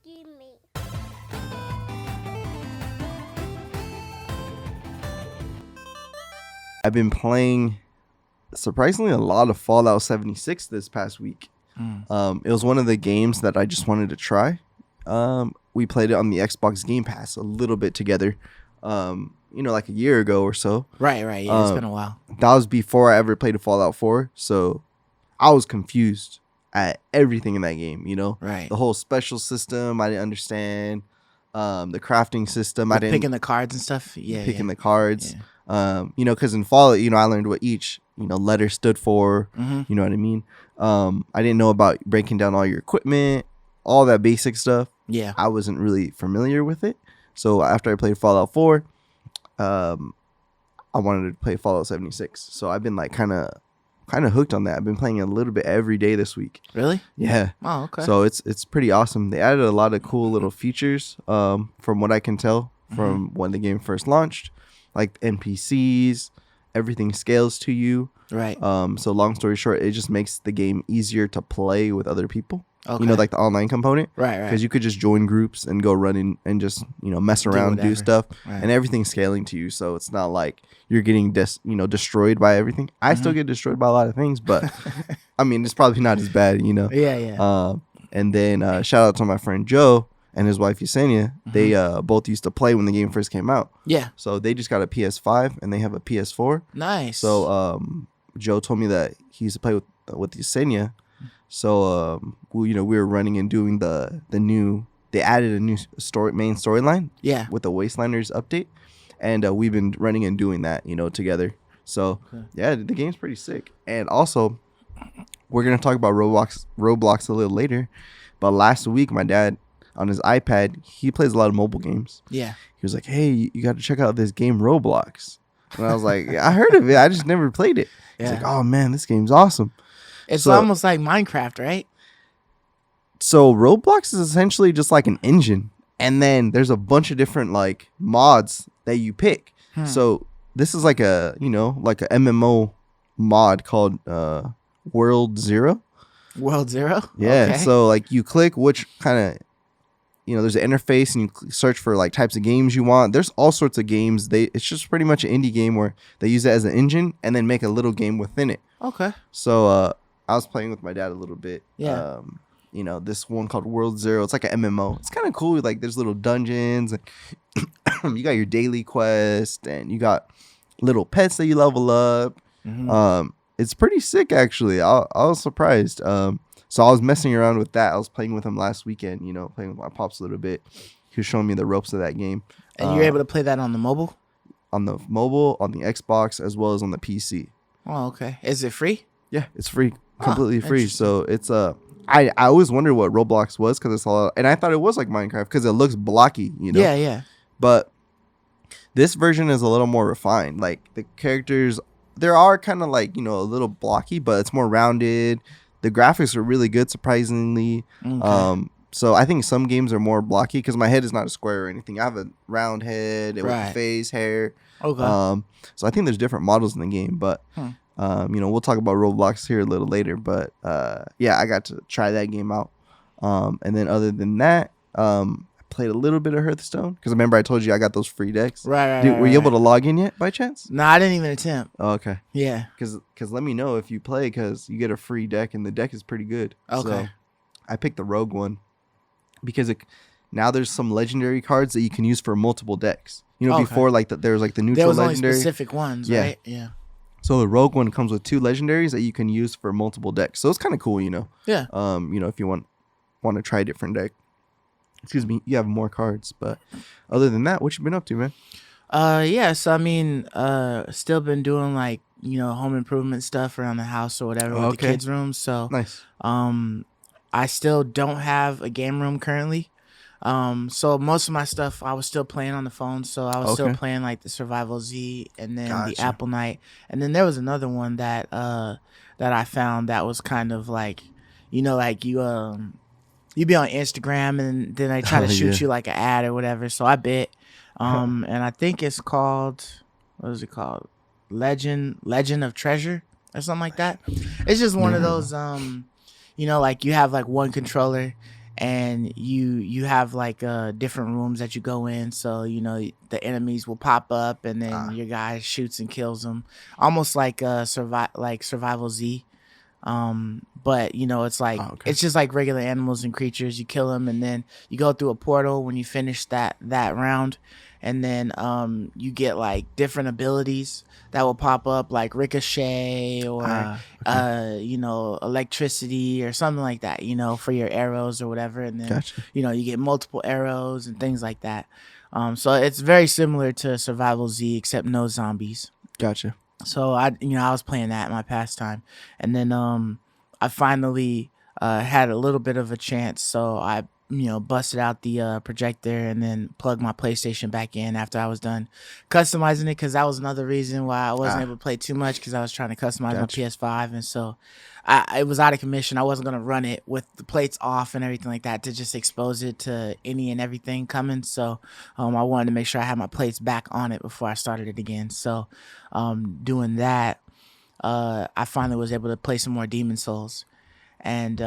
me. I've been playing surprisingly a lot of Fallout 76 this past week. It was one of the games that I just wanted to try. We played it on the Xbox Game Pass a little bit together, like a year ago or so. Right. Yeah, it's been a while. That was before I ever played a Fallout 4, so I was confused at everything in that game, Right. The whole special system, I didn't understand. The crafting system, I didn't... Picking the cards and stuff? Yeah. Picking the cards. Yeah. Because in Fallout, I learned what each, letter stood for. Mm-hmm. You know what I mean? I didn't know about breaking down all your equipment, all that basic stuff. Yeah. I wasn't really familiar with it. So after I played Fallout 4, I wanted to play Fallout 76. So I've been like kind of hooked on that. I've been playing a little bit every day this week. Really? Yeah. Oh, okay. So it's pretty awesome. They added a lot of cool little features, from what I can tell from when the game first launched, like NPCs, everything scales to you. Right. So long story short, it just makes the game easier to play with other people. Okay. Like the online component. Right. Because you could just join groups and go running and just, mess around, do stuff. Right. And everything's scaling to you. So it's not like you're getting destroyed by everything. I still get destroyed by a lot of things, but I mean, it's probably not as bad, Yeah. And then shout out to my friend Joe and his wife Yesenia. They both used to play when the game first came out. Yeah. So they just got a PS5 and they have a PS4. Nice. So Joe told me that he used to play with Yesenia. So we were running and doing they added a new main storyline. Yeah. With the Wastelanders update, and we've been running and doing that together. So yeah, the game's pretty sick. And also, we're gonna talk about Roblox a little later. But last week, my dad on his iPad, he plays a lot of mobile games. Yeah. He was like, "Hey, you got to check out this game Roblox." And I was like, "I heard of it. I just never played it." He's like, "Oh man, this game's awesome." It's almost like Minecraft, right? So Roblox is essentially just like an engine, and then there's a bunch of different like mods that you pick. So this is like a like a MMO mod called World Zero. World Zero? Yeah. Okay. So like you click which kind of there's an interface and you search for like types of games you want. There's all sorts of games. It's just pretty much an indie game where they use it as an engine and then make a little game within it. Okay. So I was playing with my dad a little bit. Yeah. This one called World Zero. It's like an MMO. It's kind of cool. Like there's little dungeons and you got your daily quest and you got little pets that you level up. It's pretty sick actually. I was surprised. So I was messing around with that. I was playing with him last weekend, playing with my pops a little bit. He was showing me the ropes of that game. And you're able to play that on the mobile? On the mobile, on the Xbox, as well as on the PC. Oh, okay. Is it free? Yeah, it's free. Completely free. So it's I always wondered what Roblox was because it's a lot, and I thought it was like Minecraft because it looks blocky, Yeah. But this version is a little more refined. Like the characters, there are kind of like a little blocky, but it's more rounded. The graphics are really good, surprisingly. Okay. So I think some games are more blocky because my head is not a square or anything. I have a round head with a face, hair. Okay. So I think there's different models in the game, but we'll talk about Roblox here a little later. But I got to try that game out. And then other than that, I played a little bit of Hearthstone because remember I told you I got those free decks. Right. Dude, were you able to log in yet by chance? No, I didn't even attempt. Oh, okay. Yeah. Because let me know if you play because you get a free deck and the deck is pretty good. Okay. So I picked the Rogue one because now there's some legendary cards that you can use for multiple decks. Before like there was like the neutral there was legendary. Only specific ones, Yeah. right? Yeah. So the Rogue one comes with 2 legendaries that you can use for multiple decks. So it's kind of cool, Yeah. If you want to try a different deck. Excuse me, you have more cards. But other than that, what you been up to, man? So I mean, still been doing like, home improvement stuff around the house or whatever with the kids' rooms. So Nice. I still don't have a game room currently. So most of my stuff I was still playing on the phone. So I was still playing like the Survival Z and then the Apple Night. And then there was another one that I found that was kind of like, like you be on Instagram and then they try to shoot you like an ad or whatever. So I bit. And I think it's called, what is it called? Legend of Treasure or something like that. It's just one of those like you have like one controller and you have like different rooms that you go in. So the enemies will pop up, and then your guy shoots and kills them, almost like Survival Z. But it's like it's just like regular animals and creatures. You kill them, and then you go through a portal when you finish that round, and then you get like different abilities that will pop up, like ricochet or electricity or something like that, for your arrows or whatever. And then you get multiple arrows and things like that. So it's very similar to Survival Z, except no zombies. Gotcha. So I was playing that in my pastime, and then I finally had a little bit of a chance. So I busted out the projector and then plugged my PlayStation back in after I was done customizing it, because that was another reason why I wasn't able to play too much, because I was trying to customize my PS5, and so it was out of commission. I wasn't gonna run it with the plates off and everything like that to just expose it to any and everything coming. So I wanted to make sure I had my plates back on it before I started it again. So doing that, I finally was able to play some more Demon Souls, and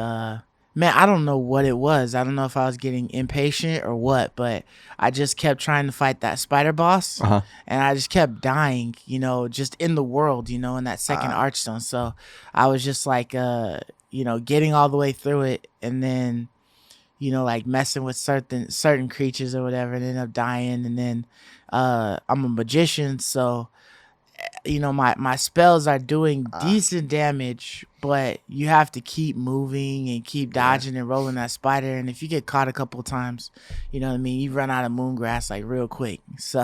man, I don't know what it was. I don't know if I was getting impatient or what, but I just kept trying to fight that spider boss, and I just kept dying, just in the world, in that second archstone. So I was just like, getting all the way through it, and then, like messing with certain creatures or whatever, and end up dying. And then I'm a magician, so my spells are doing decent damage, but you have to keep moving and keep dodging and rolling that spider. And if you get caught a couple of times, you run out of moongrass like real quick. So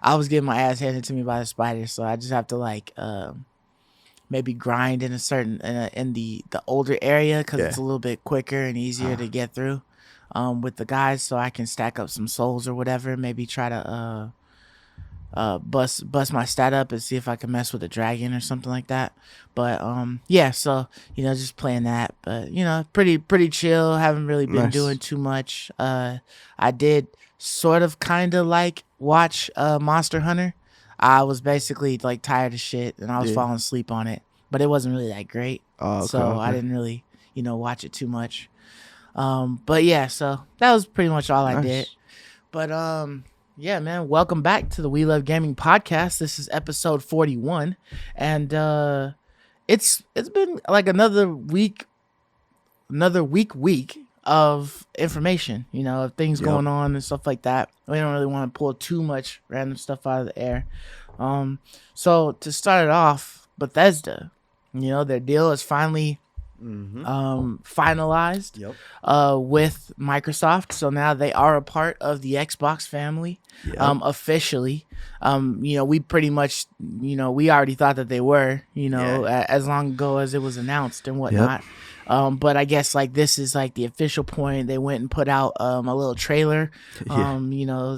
I was getting my ass handed to me by the spider. So I just have to like maybe grind in in the older area, because it's a little bit quicker and easier to get through with the guys, so I can stack up some souls or whatever. Maybe try to bust my stat up and see if I can mess with a dragon or something like that. But so just playing that, but pretty chill. Haven't really been doing too much. I did sort of kind of like watch Monster Hunter. I was basically like tired of shit, and I was falling asleep on it, but it wasn't really that great. I didn't really watch it too much. But yeah, so that was pretty much all I did. But yeah, man, welcome back to the We Love Gaming podcast. This is episode 41, and it's been like another week of information, of things going on and stuff like that. We don't really want to pull too much random stuff out of the air. So to start it off, Bethesda, their deal is finally finalized with Microsoft. So now they are a part of the Xbox family officially. We pretty much, we already thought that they were, as long ago as it was announced and whatnot. But I guess like this is like the official point. They went and put out a little trailer,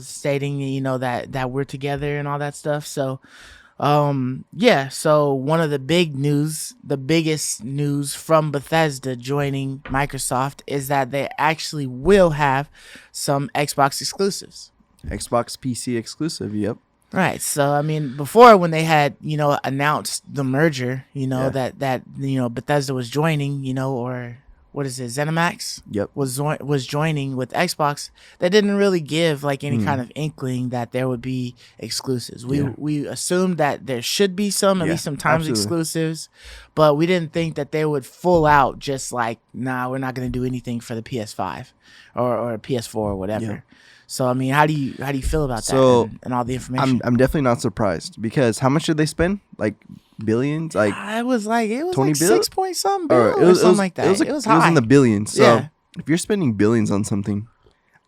stating, that we're together and all that stuff. So so one of the biggest news from Bethesda joining Microsoft is that they actually will have some Xbox exclusives. Xbox PC exclusive, yep. Right. So I mean, before, when they had, announced the merger, that Bethesda was joining, or what is it, ZeniMax? Yep. Was joining with Xbox. They didn't really give like any kind of inkling that there would be exclusives. We assumed that there should be some, at least sometimes exclusives, but we didn't think that they would full out just like, nah, we're not going to do anything for the PS5 or PS4 or whatever. Yeah. So I mean, how do you feel about that and all the information? I'm definitely not surprised, because how much did they spend? Like billions? Like it was 20 like billion? 6 point something billion or something like that. It was high. It was in the billions. So if you're spending billions on something,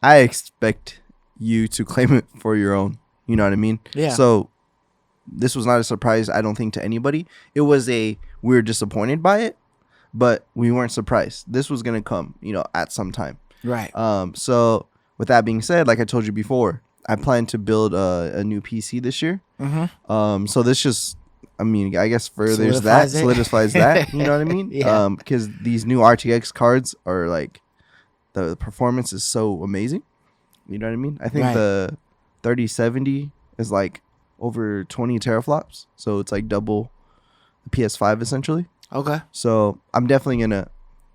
I expect you to claim it for your own. You know what I mean? Yeah. So this was not a surprise, I don't think, to anybody. It was we were disappointed by it, but we weren't surprised. This was gonna come, at some time. Right. So with that being said, like I told you before, I plan to build a new PC this year. So this just, I guess furthers solidifies that. You know what I mean? Yeah. Because these new RTX cards are like, the performance is so amazing. You know what I mean? I think the 3070 is like over 20 teraflops. So it's like double the PS5 essentially. Okay. So I'm definitely gonna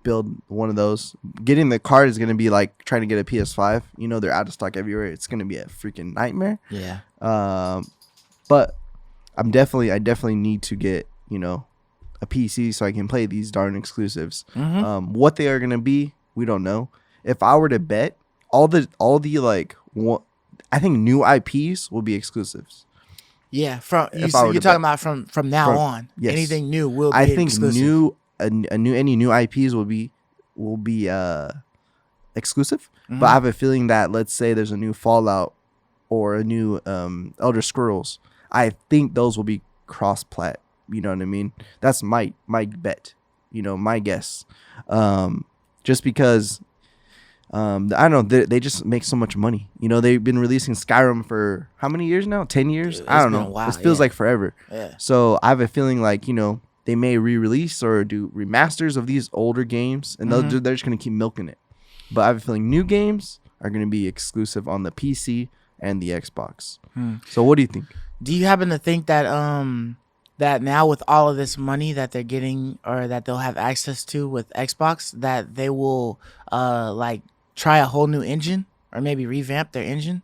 build one of those. Getting the card is gonna be like trying to get a PS5. You know, they're out of stock everywhere. It's gonna be a freaking nightmare. Yeah. But I definitely need to get, you know, a PC so I can play these darn exclusives. What they are gonna be, we don't know. If I were to bet, all the like, I think new IPs will be exclusives. Yeah, you're talking about from now on. Yes. Anything new will be exclusive. Any new IPs will be exclusive. But I have a feeling that, let's say there's a new Fallout or a new Elder Scrolls, I think those will be cross-plat. You know what I mean? That's my bet. You know, my guess. Just because I don't know, they just make so much money. You know, they've been releasing Skyrim for how many years now? 10 years? Dude, I don't know. It feels like forever. Yeah. So I have a feeling like, you know, they may re-release or do remasters of these older games, and they're just going to keep milking it. But I have a feeling new games are going to be exclusive on the PC and the Xbox. So what do you think? Do you happen to think that that now with all of this money that they're getting or that they'll have access to with Xbox, that they will like try a whole new engine or maybe revamp their engine?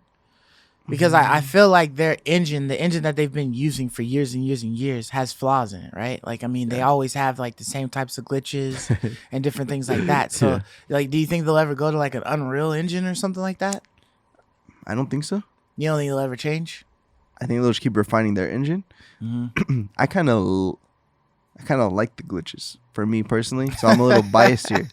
Because I feel like their engine, the engine that they've been using for years and years and years, has flaws in it, right? Like, I mean, they always have like the same types of glitches and different things like that. So, like, do you think they'll ever go to like an Unreal Engine or something like that? I don't think so. You don't think they'll ever change? I think they'll just keep refining their engine. I kind of like the glitches for me personally, so I'm a little biased here.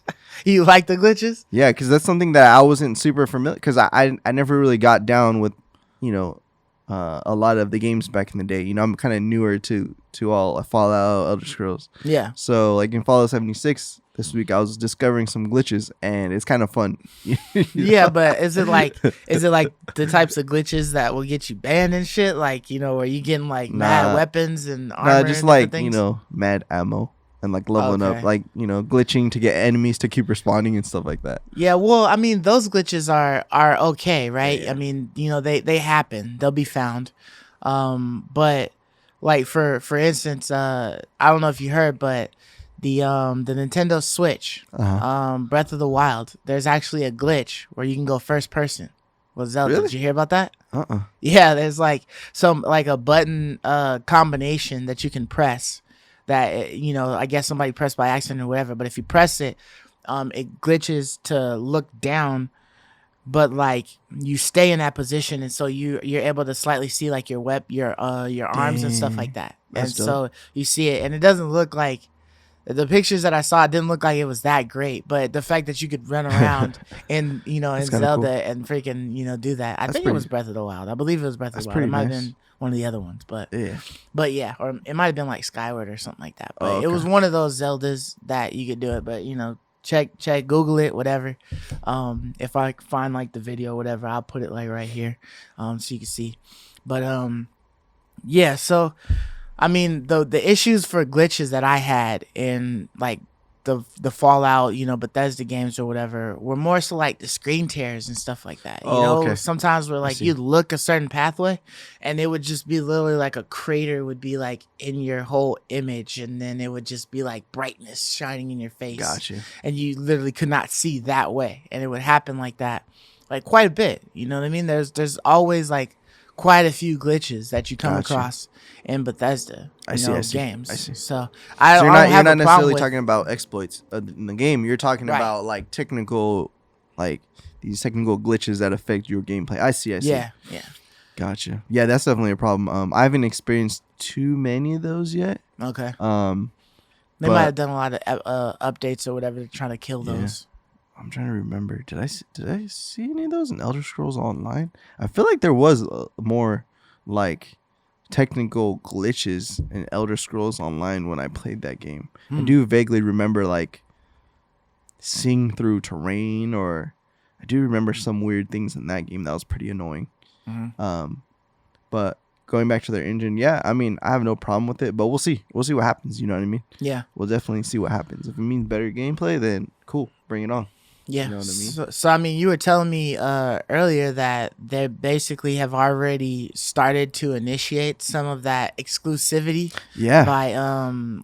You like the glitches? Yeah, because that's something that I wasn't super familiar. Because I never really got down with, you know, a lot of the games back in the day. You know, I'm kind of newer to all Fallout, Elder Scrolls. Yeah. So like in Fallout 76 this week, I was discovering some glitches, and it's kind of fun. Yeah, but is it like the types of glitches that will get you banned and shit? Like, you know, are you getting like mad weapons and armor? Just like things? You know, mad ammo. And like leveling up, like, you know, glitching to get enemies to keep respawning and stuff like that. Yeah, well, I mean, those glitches are okay, right? Yeah. I mean, you know, they happen, they'll be found. But like for instance, I don't know if you heard, but the Nintendo Switch, Breath of the Wild, there's actually a glitch where you can go first person with Zelda. Really? Did you hear about that? Yeah, there's like a button combination that you can press. That, you know, I guess somebody pressed by accident or whatever, but if you press it, it glitches to look down, but like you stay in that position, and so you're able to slightly see like your arms and stuff like that. That's and dope. So you see it, and it doesn't look like the pictures that I saw. It didn't look like it was that great, but the fact that you could run around in Zelda cool. and freaking, you know, do that. I think it was Breath of the Wild. I believe it was Breath of the Wild. It might have been one of the other ones, but yeah, or it might have been like Skyward or something like that. But it was one of those Zeldas that you could do it. But, you know, check, Google it, whatever. If I find like the video, or whatever, I'll put it like right here, so you can see. But yeah. So, I mean, the issues for glitches that I had in like the Fallout, you know, Bethesda games or whatever, were more so like the screen tears and stuff like that. You know, sometimes where like you'd look a certain pathway and it would just be literally like a crater would be like in your whole image, and then it would just be like brightness shining in your face. Gotcha. And you literally could not see that way. And it would happen like that, like quite a bit. You know what I mean? There's always like quite a few glitches that you come across in Bethesda games. I see. So you're not necessarily talking about exploits in the game. You're talking about like technical, like these technical glitches that affect your gameplay. I see. Yeah. Gotcha. Yeah, that's definitely a problem. I haven't experienced too many of those yet. Okay. They might have done a lot of updates or whatever, trying to kill those. I'm trying to remember. Did I see any of those in Elder Scrolls Online? I feel like there was more like technical glitches in Elder Scrolls Online when I played that game. I do vaguely remember like seeing through terrain, or I do remember some weird things in that game that was pretty annoying. But going back to their engine, yeah, I mean, I have no problem with it, but we'll see what happens. You know what I mean? Yeah, we'll definitely see what happens. If it means better gameplay, then cool, bring it on. Yeah. You know what I mean? So I mean, you were telling me earlier that they basically have already started to initiate some of that exclusivity. Yeah. By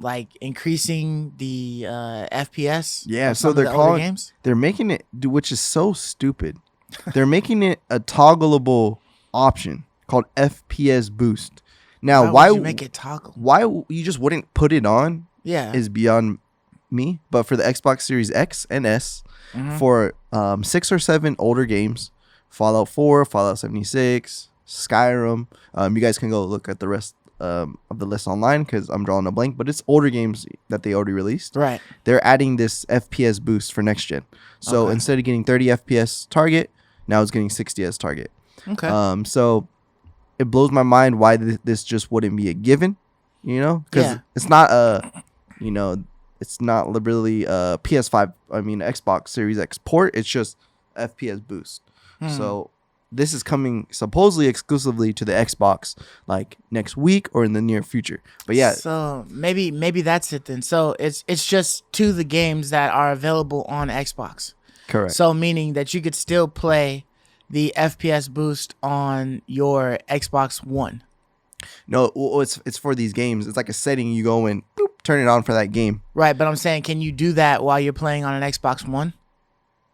like increasing the FPS. Yeah. Of So some of the older games. they're making it, which is so stupid. They're making it a toggleable option called FPS boost. Now, why would you make it toggle? Why you just wouldn't put it on? Yeah. Is beyond me. But for the Xbox Series X and S, for 6 or 7 older games, Fallout 4, Fallout 76, Skyrim, you guys can go look at the rest of the list online because I'm drawing a blank. But it's older games that they already released. Right. They're adding this FPS boost for next gen. So instead of getting 30 FPS target, now it's getting 60 as target. Okay. So it blows my mind why this just wouldn't be a given, because it's not it's not really a PS5, Xbox Series X port. It's just FPS boost. So this is coming supposedly exclusively to the Xbox like next week or in the near future. But yeah. So maybe that's it then. So it's just to the games that are available on Xbox. Correct. So meaning that you could still play the FPS boost on your Xbox One. No, well, it's for these games. It's like a setting you go in, boop, turn it on for that game. Right, but I'm saying, can you do that while you're playing on an Xbox One?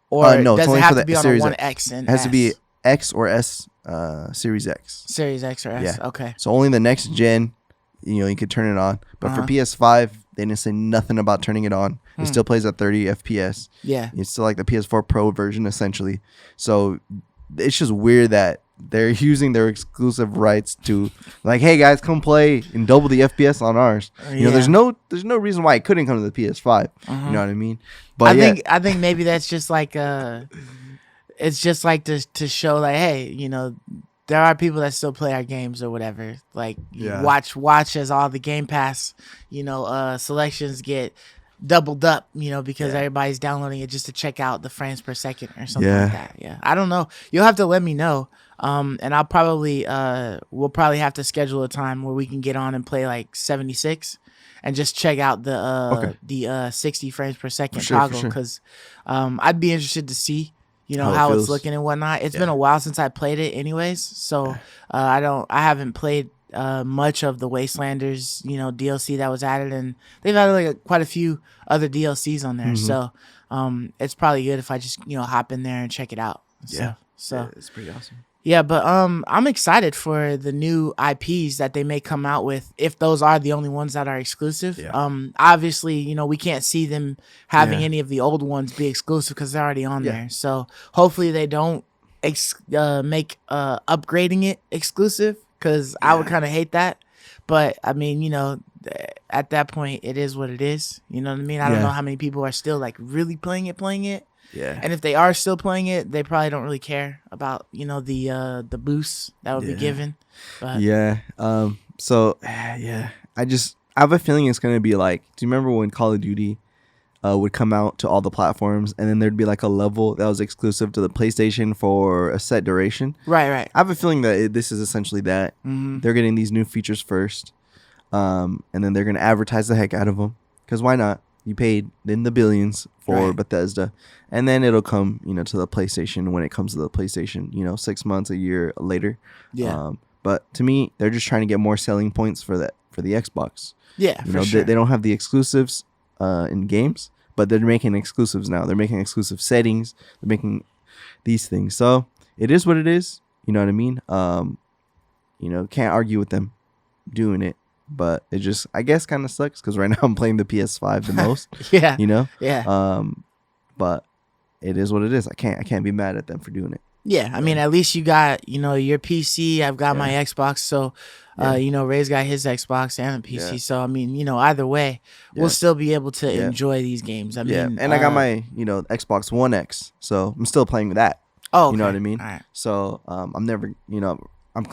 Or no, does it's it only have for to be the on Series a One X. X and It has S? to be X or S, Series X. Series X or S. Yeah. Okay. So only the next gen, you could turn it on. But for PS5, they didn't say nothing about turning it on. It still plays at 30 FPS. Yeah. It's still like the PS4 Pro version, essentially. So it's just weird that they're using their exclusive rights to, like, hey guys, come play and double the FPS on ours. There's no reason why it couldn't come to the PS5. You know what I mean? But I think maybe that's just like it's just like to show like, hey, there are people that still play our games or whatever. Like watch as all the Game Pass, selections get doubled up, because everybody's downloading it just to check out the frames per second or something like that. Yeah. I don't know. You'll have to let me know. And I'll probably we'll probably have to schedule a time where we can get on and play like 76 and just check out the 60 frames per second toggle because I'd be interested to see how it's looking and whatnot. It's been a while since I played it anyways, so I haven't played much of the Wastelanders DLC that was added, and they've added like quite a few other DLCs on there. So it's probably good if I just hop in there and check it out. So it's pretty awesome. Yeah, but I'm excited for the new IPs that they may come out with, if those are the only ones that are exclusive. Obviously, we can't see them having any of the old ones be exclusive because they're already on there. So hopefully they don't make upgrading it exclusive, because I would kind of hate that. But I mean, at that point, it is what it is. You know what I mean? I don't know how many people are still like really playing it. Yeah. And if they are still playing it, they probably don't really care about, the boosts that would be given. But So I have a feeling it's gonna be like, do you remember when Call of Duty would come out to all the platforms, and then there'd be like a level that was exclusive to the PlayStation for a set duration? Right. I have a feeling that this is essentially that. They're getting these new features first, and then they're gonna advertise the heck out of them, because why not? You paid in the billions for Bethesda, and then it'll come, to the PlayStation when it comes to the PlayStation, 6 months, a year later. Yeah. But to me, they're just trying to get more selling points for the Xbox. Yeah, for sure. They don't have the exclusives in games, but they're making exclusives now. They're making exclusive settings. They're making these things. So it is what it is. You know what I mean? Can't argue with them doing it. But it just, I guess, kind of sucks because right now I'm playing the PS5 the most. Yeah. Yeah. But it is what it is. I can't be mad at them for doing it. Yeah. I mean, at least you got, your PC. I've got my Xbox. So, Ray's got his Xbox and a PC. Yeah. So, I mean, either way, we'll still be able to enjoy these games. I mean, and I got my, Xbox One X. So I'm still playing that. Oh, okay. You know what I mean? All right. So I'm never, I've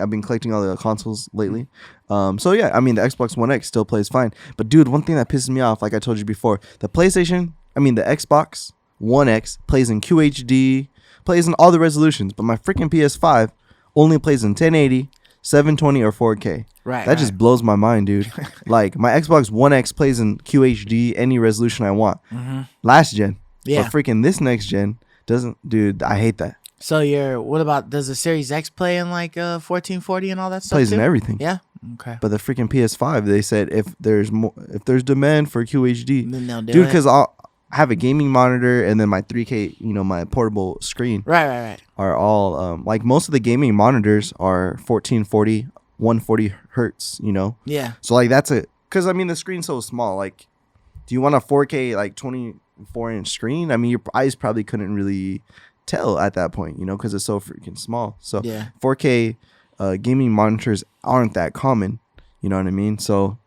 been collecting all the consoles lately. So yeah, I mean, the Xbox One X still plays fine. But dude, one thing that pisses me off, like I told you before, the Xbox One X plays in QHD, plays in all the resolutions, but my freaking PS5 only plays in 1080, 720, or 4K. Right. That just blows my mind, dude. Like, my Xbox One X plays in QHD, any resolution I want. Last gen, Yeah. But freaking this next gen doesn't, dude. I hate that. So what about, does the Series X play in like 1440 and all that stuff? Plays too? in everything. Yeah. Okay. But the freaking PS5, they said if there's demand for QHD, then they'll do dude, it. because I'll have a gaming monitor and then my 3K, my portable screen. Right. Are all like most of the gaming monitors are 1440, 140 hertz. Yeah. So like that's because I mean the screen's so small. Like, do you want a 4K like 24-inch screen? I mean your eyes probably couldn't really tell at that point, because it's so freaking small. So yeah. 4K gaming monitors aren't that common. You know what I mean? So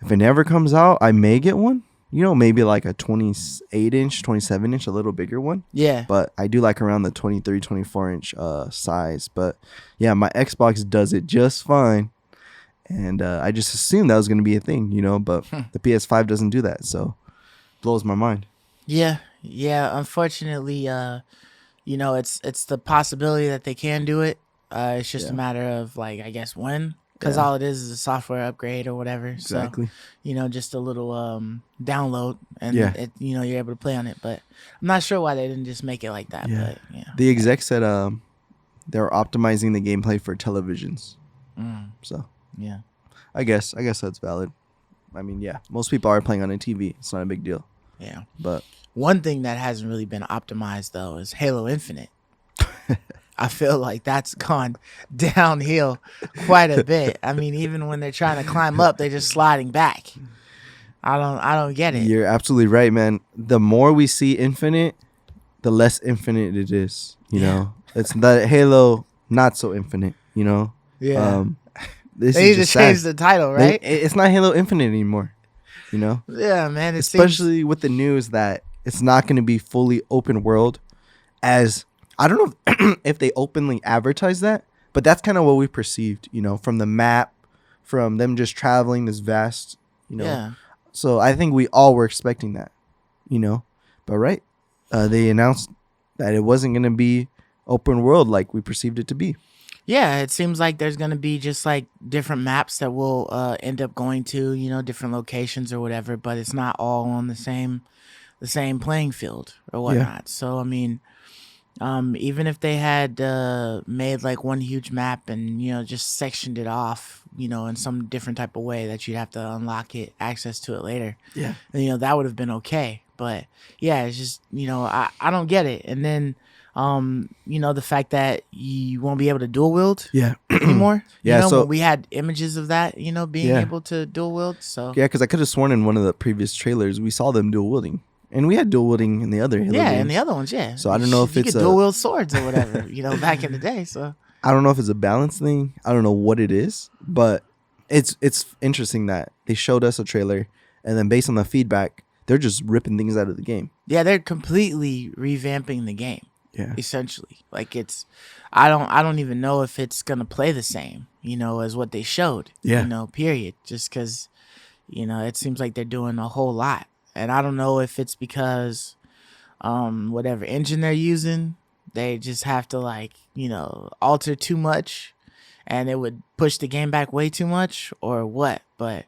if it never comes out, I may get one. Maybe like a 28-inch, 27-inch, a little bigger one. Yeah. But I do like around the 23, 24-inch size. But yeah, my Xbox does it just fine. And I just assumed that was going to be a thing, but the PS5 doesn't do that. So blows my mind. Yeah. Unfortunately, it's the possibility that they can do it. It's just a matter of like, I guess when. Because all it is a software upgrade or whatever. Exactly. So, just a little download and you're able to play on it. But I'm not sure why they didn't just make it like that. Yeah. But yeah. The exec said they're optimizing the gameplay for televisions. So yeah, I guess that's valid. I mean, yeah, most people are playing on a TV. It's not a big deal. Yeah. But one thing that hasn't really been optimized though is Halo Infinite. I feel like that's gone downhill quite a bit. I mean, even when they're trying to climb up, they're just sliding back. I don't get it. You're absolutely right, man. The more we see Infinite, the less infinite it is. It's the Halo not so infinite. Yeah. This they is need to change the title, right? It's not Halo Infinite anymore. Yeah, man. Especially with the news that it's not going to be fully open world. As I don't know if they openly advertise that, but that's kind of what we perceived. From the map, from them just traveling this vast. Yeah. So I think we all were expecting that. But right, they announced that it wasn't going to be open world like we perceived it to be. Yeah, it seems like there's going to be just like different maps that we'll end up going to, different locations or whatever, but it's not all on the same playing field or whatnot. Yeah. So, I mean, even if they had made like one huge map and, just sectioned it off, in some different type of way that you'd have to unlock it, access to it later. Yeah. And, that would have been okay. But yeah, it's just, I don't get it. And then, the fact that you won't be able to dual wield anymore. Yeah. So we had images of that, being able to dual wield. So yeah, because I could have sworn in one of the previous trailers we saw them dual wielding, and we had dual wielding in the other Halo games. In the other ones, yeah. So I don't know if you it's could dual wield swords or whatever, back in the day. So I don't know if it's a balance thing. I don't know what it is, but it's interesting that they showed us a trailer, and then based on the feedback, they're just ripping things out of the game. Yeah, they're completely revamping the game. Yeah. Essentially. Like I don't even know if it's gonna play the same, as what they showed. Yeah. Period. Just because, it seems like they're doing a whole lot. And I don't know if it's because whatever engine they're using, they just have to alter too much and it would push the game back way too much or what. But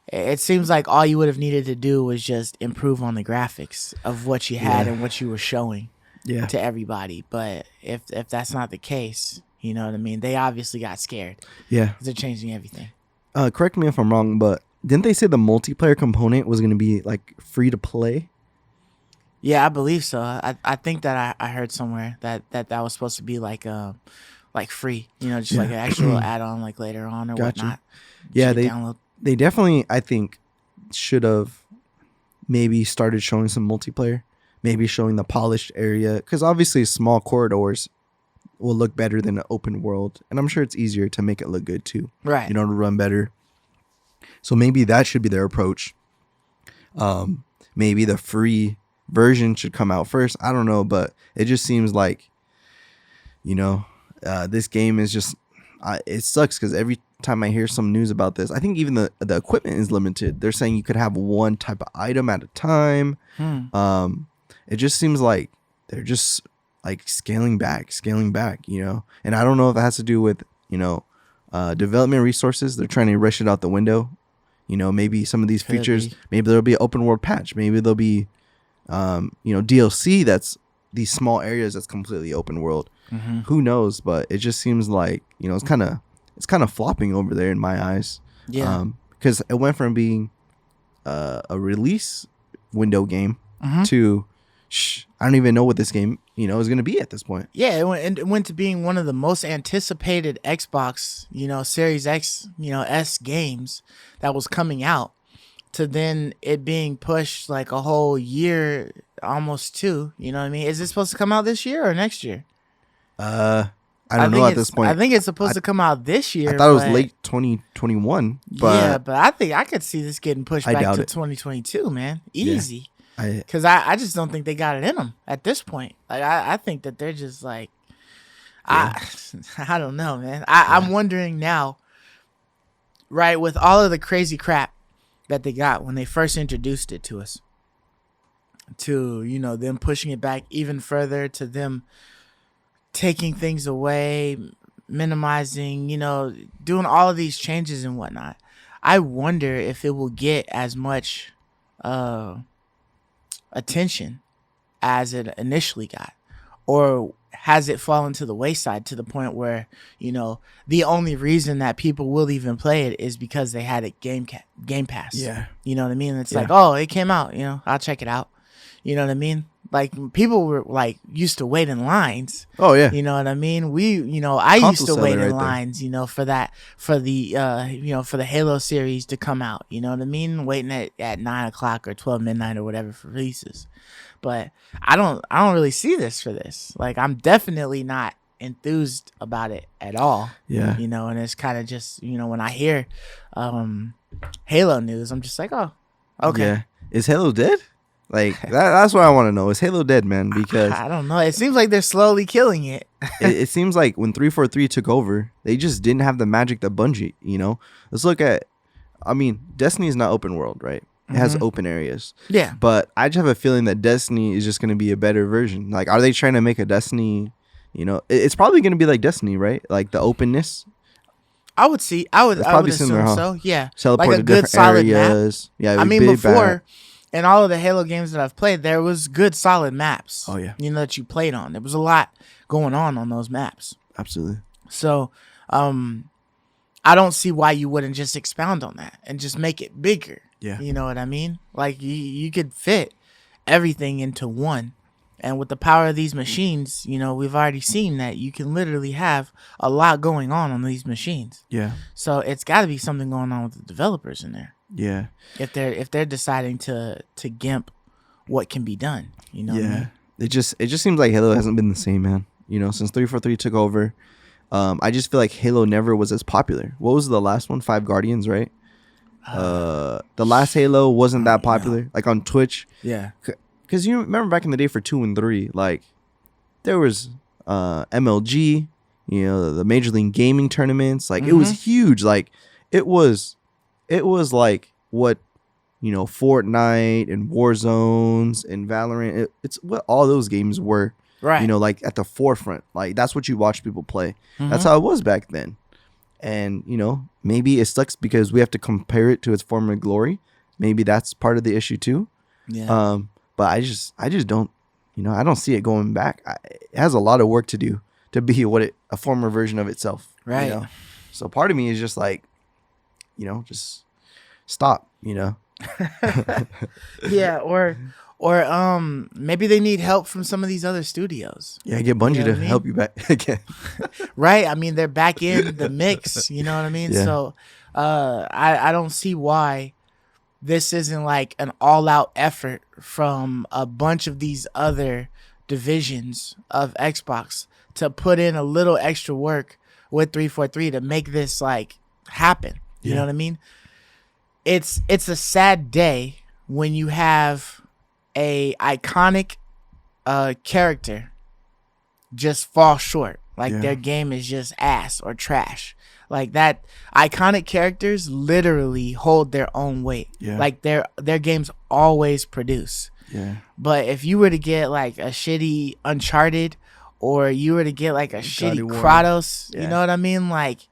it seems like all you would have needed to do was just improve on the graphics of what you had and what you were showing. Yeah. To everybody. But if that's not the case, you know what I mean? They obviously got scared. Yeah. They're changing everything. Correct me if I'm wrong, but didn't they say the multiplayer component was going to be like free to play? Yeah, I believe so. I think that I heard somewhere that was supposed to be like free, just like an actual add-on like later on or whatnot. Yeah, they definitely, I think, should have maybe started showing some multiplayer. Maybe showing the polished area, because obviously small corridors will look better than an open world, and I'm sure it's easier to make it look good too. Right. To run better. So maybe that should be their approach. Maybe the free version should come out first. I don't know, but it just seems like, this game is just, it sucks because every time I hear some news about this, I think even the equipment is limited. They're saying you could have one type of item at a time. It just seems like they're just like scaling back, and I don't know if it has to do with, development resources. They're trying to rush it out the window. Maybe some of these features, maybe there'll be an open world patch. Maybe there'll be DLC that's these small areas that's completely open world. Mm-hmm. Who knows? But it just seems like, it's kind of flopping over there in my eyes. Yeah. Because it went from being a release window game to I don't even know what this game is going to be at this point. Yeah, it went to being one of the most anticipated Xbox Series X S games that was coming out, to then it being pushed like a whole year, almost two. You know what I mean? Is it supposed to come out this year or next year? I don't know at this point. I think it's supposed to come out this year. I thought it was late 2021. But yeah, but I think I could see this getting pushed back to 2022, man. Easy. Yeah. Because I just don't think they got it in them at this point. Like I think that they're just like, I don't know, man. I'm wondering now, right, with all of the crazy crap that they got when they first introduced it to us, to them pushing it back even further, to them taking things away, minimizing, doing all of these changes and whatnot. I wonder if it will get as much attention as it initially got, or has it fallen to the wayside to the point where the only reason that people will even play it is because they had it Game Pass. Yeah, you know what I mean? It's like, oh, it came out, I'll check it out. You know what I mean? Like, people were like used to wait in lines. Oh yeah. You know what I mean? I used to wait in lines, for the Halo series to come out. You know what I mean? Waiting at 9 o'clock or 12 midnight or whatever for releases. But I don't really see this for this. Like, I'm definitely not enthused about it at all. Yeah. And it's kind of just, when I hear Halo news, I'm just like, oh, okay. Yeah. Is Halo dead? Like, that's what I want to know. Is Halo dead, man? Because I don't know. It seems like they're slowly killing it. it seems like when 343 took over, they just didn't have the magic that Bungie, Let's look at, Destiny is not open world, right? It has open areas. Yeah. But I just have a feeling that Destiny is just going to be a better version. Like, are they trying to make a Destiny, it's probably going to be like Destiny, right? Like the openness. I would assume similar, huh? so. Yeah. Teleport like a to good different solid areas. map. Yeah. Before, in all of the Halo games that I've played, there was good solid maps. Oh yeah. That you played on. There was a lot going on those maps. Absolutely. So, I don't see why you wouldn't just expound on that and just make it bigger. Yeah. You know what I mean? Like, you could fit everything into one. And with the power of these machines, we've already seen that you can literally have a lot going on these machines. Yeah. So it's got to be something going on with the developers in there. Yeah. If they're deciding to gimp what can be done, Yeah. What I mean? It just seems like Halo hasn't been the same, man. Since 343 took over, I just feel like Halo never was as popular. What was the last one? Five Guardians, right? The last Halo wasn't that popular, like on Twitch. Yeah. Because you remember back in the day for 2 and 3, like there was MLG, the Major League Gaming tournaments. Like it was huge. Like it was like what Fortnite and Warzones and Valorant. It's what all those games were. Right. Like at the forefront. Like that's what you watch people play. That's how it was back then. And maybe it sucks because we have to compare it to its former glory. Maybe that's part of the issue too. Yeah. But I just don't, I don't see it going back. It has a lot of work to do to be a former version of itself. Right. So part of me is just like, just stop. Yeah. Or maybe they need help from some of these other studios. Yeah, get Bungie to help you back again. Right. They're back in the mix. You know what I mean? Yeah. So I don't see why this isn't like an all-out effort from a bunch of these other divisions of Xbox to put in a little extra work with 343 to make this like happen. You know what I mean? It's a sad day when you have a iconic character just fall short. Like their game is just ass or trash. Like that, iconic characters literally hold their own weight. Yeah. Like their games always produce. Yeah. But if you were to get like a shitty Uncharted, or you were to get like a shitty Kratos, you know what I mean? Like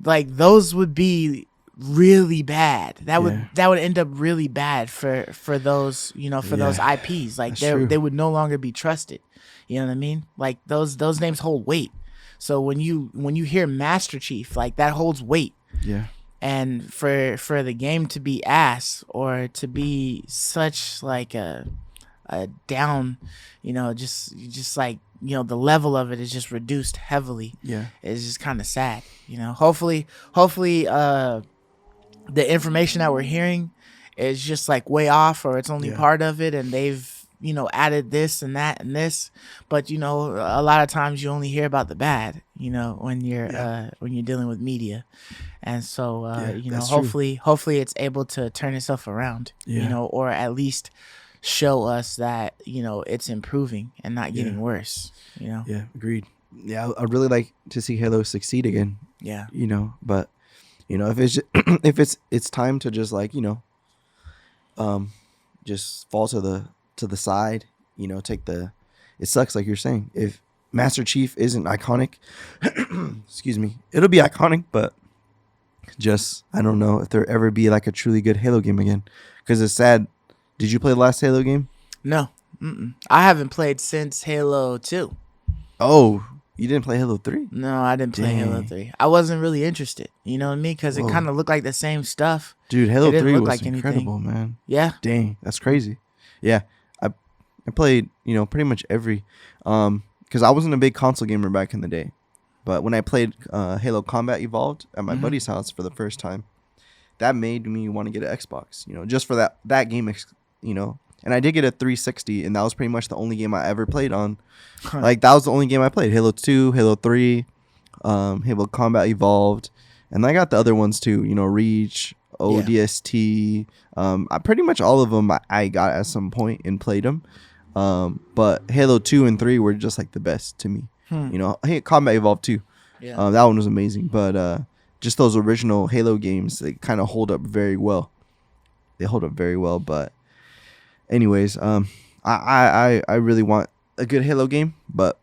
those would be really bad. That would end up really bad for those, for those IPs. Like they would no longer be trusted. You know what I mean? Like those names hold weight. So when you hear Master Chief, like that holds weight. Yeah. And for the game to be ass or to be such like a down, just like, the level of it is just reduced heavily. Yeah. It's just kind of sad. Hopefully the information that we're hearing is just like way off, or it's only part of it, and they've added this and that and this. But a lot of times you only hear about the bad, when you're dealing with media. And so hopefully it's able to turn itself around, or at least show us that it's improving and not getting worse. Yeah, agreed. Yeah, I'd really like to see Halo succeed again. Yeah. But if it's just, if it's time to just like just fall to the side, it sucks, like you're saying. If Master Chief isn't iconic, excuse me, it'll be iconic, but just I don't know if there ever be like a truly good Halo game again, because it's sad. Did you play the last Halo game? No. I haven't played since Halo 2. Oh, you didn't play Halo 3? No, I didn't play Halo 3. I wasn't really interested. You know what I mean? Because it kind of looked like the same stuff. Dude, Halo 3 was like incredible, man. Yeah. Dang, that's crazy. Yeah, I played, pretty much every, because I wasn't a big console gamer back in the day. But when I played Halo Combat Evolved at my buddy's house for the first time, that made me want to get an Xbox, just for that game, And I did get a 360, and that was pretty much the only game I ever played on. Like, that was the only game I played. Halo 2, Halo 3, Halo Combat Evolved. And I got the other ones too, Reach, ODST. I pretty much all of them I got at some point and played them. But Halo 2 and 3 were just like the best to me. Hey, Combat Evolved too. Yeah. That one was amazing. But just those original Halo games, they kind of hold up very well. But anyways, I really want a good Halo game, but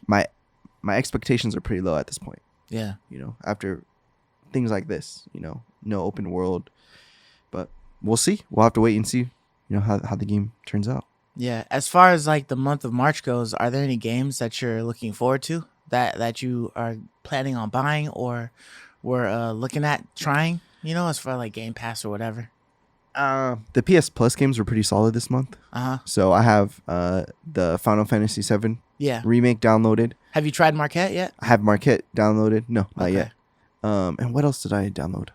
my expectations are pretty low at this point. Yeah. After things like this, no open world, but we'll see. We'll have to wait and see, how the game turns out. Yeah. As far as like the month of March goes, are there any games that you're looking forward to that you are planning on buying or were looking at trying, as far like Game Pass or whatever? The PS Plus games were pretty solid this month. So I have the Final Fantasy VII remake downloaded. Have you tried Marquette yet? I have Marquette downloaded. No, not yet. And what else did I download?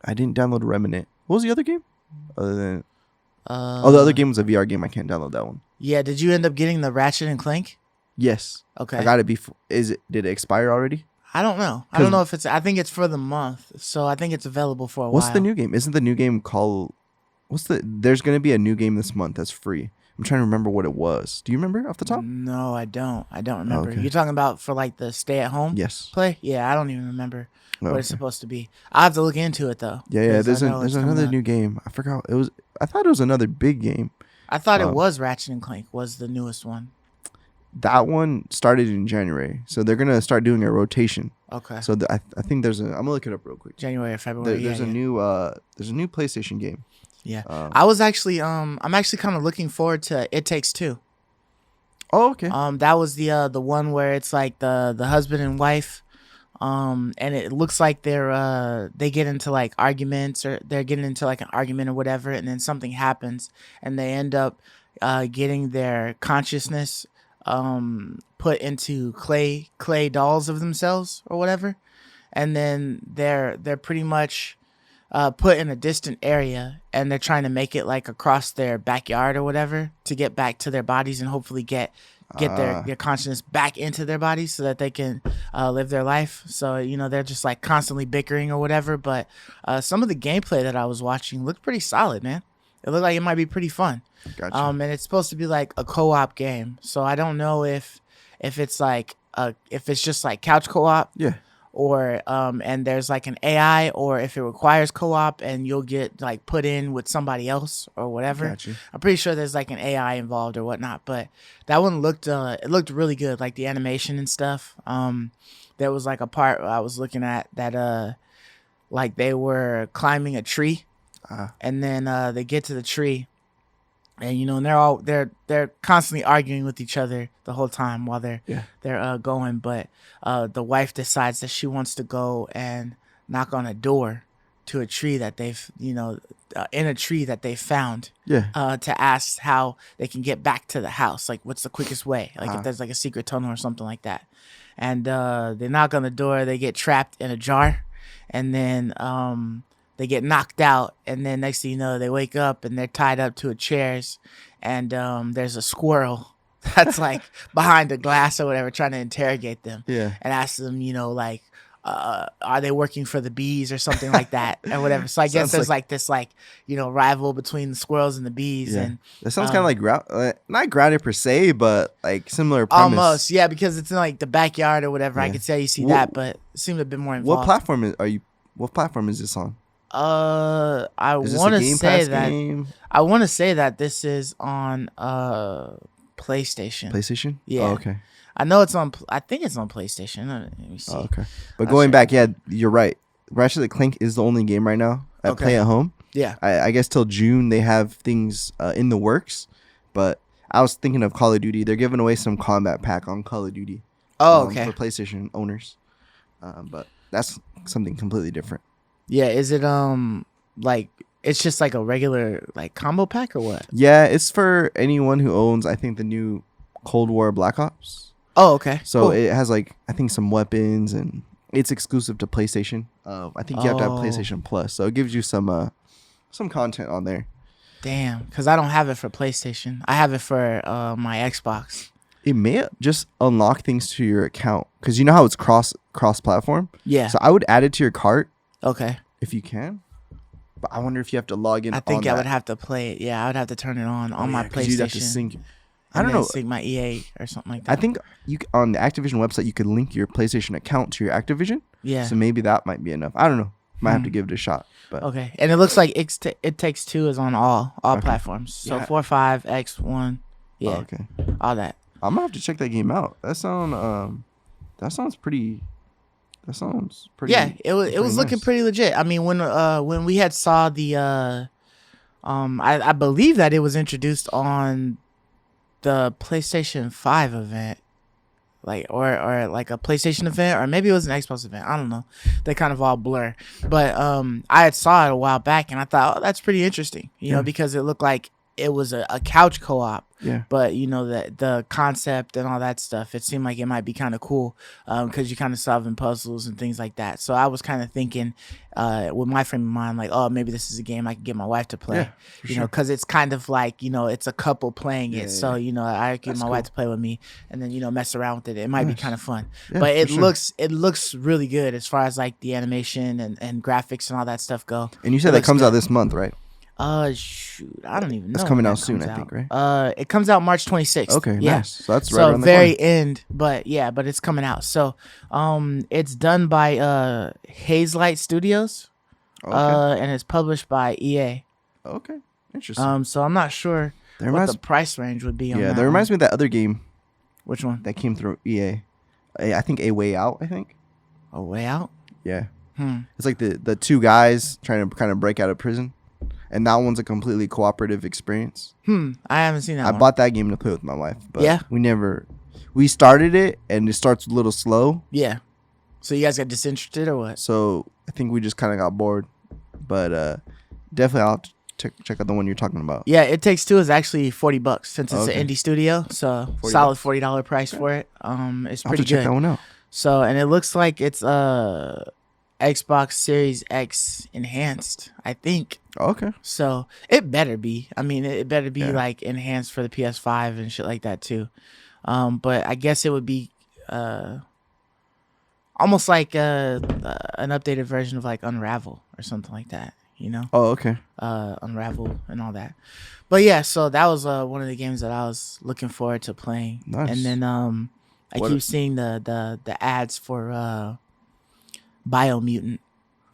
I didn't download Remnant. What was the other game? Other than the other game was a VR game. I can't download that one. Yeah. Did you end up getting the Ratchet and Clank? Yes. Okay. I got it before. Did it expire already? I don't know. I don't know if I think it's for the month. So I think it's available for a while. What's the new game? Isn't the new game called, there's going to be a new game this month that's free. I'm trying to remember what it was. Do you remember off the top? No, I don't. I don't remember. Okay. You're talking about for like the stay at home play? Yeah, I don't even remember what it's supposed to be. I'll have to look into it though. Yeah. There's another new game. I forgot. I thought it was another big game. I thought it was Ratchet and Clank was the newest one. That one started in January, so they're gonna start doing a rotation. Okay. So I think I'm gonna look it up real quick. January or February. There's a new PlayStation game. Yeah. I was actually I'm actually kind of looking forward to It Takes Two. Oh, okay. That was the one where it's like the husband and wife, and it looks like they get into like arguments, or they're getting into like an argument or whatever, and then something happens, and they end up getting their consciousness put into clay dolls of themselves or whatever, and then they're pretty much put in a distant area, and they're trying to make it like across their backyard or whatever to get back to their bodies and hopefully get their consciousness back into their bodies so that they can live their life. So they're just like constantly bickering or whatever, but some of the gameplay that I was watching looked pretty solid, man. It looked like it might be pretty fun. Gotcha. And it's supposed to be like a co-op game, so I don't know if it's like if it's just like couch co-op, or and there's like an AI, or if it requires co-op and you'll get like put in with somebody else or whatever. Gotcha. I'm pretty sure there's like an AI involved or whatnot, but that one looked it looked really good, like the animation and stuff. there was like a part I was looking at that like they were climbing a tree, and then they get to the tree, and and they're constantly arguing with each other the whole time while they're going. But the wife decides that she wants to go and knock on a door to a tree that they've in a tree that they found, to ask how they can get back to the house, like what's the quickest way, like if there's like a secret tunnel or something like that. And they knock on the door, they get trapped in a jar, and then they get knocked out, and then next thing you know, they wake up and they're tied up to chairs, and there's a squirrel that's like behind the glass or whatever trying to interrogate them, and ask them, like, are they working for the bees or something like that or whatever. So I guess there's like this rival between the squirrels and the bees. And that sounds kind of like not grounded per se, but like similar premise. Almost, yeah, because it's in like the backyard or whatever. I could say you see that, but it seemed a bit more involved. What platform is this on? I want to say that I want to say that this is on PlayStation. PlayStation? Yeah. Oh, okay. I know it's on. I think it's on PlayStation. Let me see. Oh, okay. But going back, you're right. Ratchet and Clank is the only game right now I play at home. Yeah. I guess till June they have things in the works. But I was thinking of Call of Duty. They're giving away some combat pack on Call of Duty. Oh, okay. For PlayStation owners. But that's something completely different. Yeah. Is it like it's just like a regular like combo pack or what? Yeah, it's for anyone who owns, I think, the new Cold War Black Ops. Oh, okay. So cool. It has like, I think, some weapons, and it's exclusive to PlayStation. I think you have to have PlayStation Plus, so it gives you some content on there. Damn, because I don't have it for PlayStation. I have it for my Xbox. It may just unlock things to your account, because you know how it's cross platform. Yeah. So I would add it to your cart. Okay. If you can. But I wonder if you have to log in. I think I would have to play it. Yeah, I would have to turn it on my PlayStation. You'd have to sync it. I don't know. Sync my EA or something like that. I think on the Activision website you could link your PlayStation account to your Activision. Yeah. So maybe that might be enough. I don't know. Might have to give it a shot. But okay. And it looks like It Takes Two is on all platforms. So 4, 5, X, 1. Yeah. Oh, okay. All that. I'm gonna have to check that game out. That sounds pretty. Yeah. It was looking pretty legit. I mean, when we had saw the I believe that it was introduced on the PlayStation 5 event, like or like a PlayStation event, or maybe it was an Xbox event. I don't know. They kind of all blur. But I had saw it a while back, and I thought, oh, that's pretty interesting, you know, because it looked like it was a couch co-op. Yeah. But the concept and all that stuff, it seemed like it might be kind of cool, because you're kind of solving puzzles and things like that. So I was kind of thinking, with my frame of mind, like, oh, maybe this is a game I can get my wife to play. Yeah, because it's kind of like, it's a couple playing it. So I can get my wife to play with me, and then mess around with it. It might be kind of fun. Yeah, but it looks really good as far as like the animation and graphics and all that stuff go. And you said that comes out this month, right? Shoot, I don't even know. It's coming out soon, I think, right? It comes out March 26th. Okay, yeah. Nice. So that's right around the very corner. end, but it's coming out. So, it's done by Hazelight Studios, and it's published by EA. Okay, interesting. So I'm not sure what the price range would be on that. Yeah, that reminds me of that other game. Which one? That came through EA. I think A Way Out. I think. A Way Out. Yeah. It's like the two guys trying to kind of break out of prison. And that one's a completely cooperative experience. I haven't seen that I one. bought that game to play with my wife. But we started it, and it starts a little slow. Yeah. So you guys got disinterested or what? So I think we just kind of got bored. But definitely I'll have to check out the one you're talking about. Yeah, It Takes Two is actually $40 since it's an indie studio. So solid $40 price for it. It's pretty good. Check that one out. So, and it looks like it's Xbox Series X enhanced, I think. Okay. So it better be. I mean, it better be like enhanced for the PS5 and shit like that too. But I guess it would be almost like an updated version of like Unravel or something like that. Oh, okay. Unravel and all that. But yeah, so that was one of the games that I was looking forward to playing. Nice. And then I keep seeing the ads for Biomutant.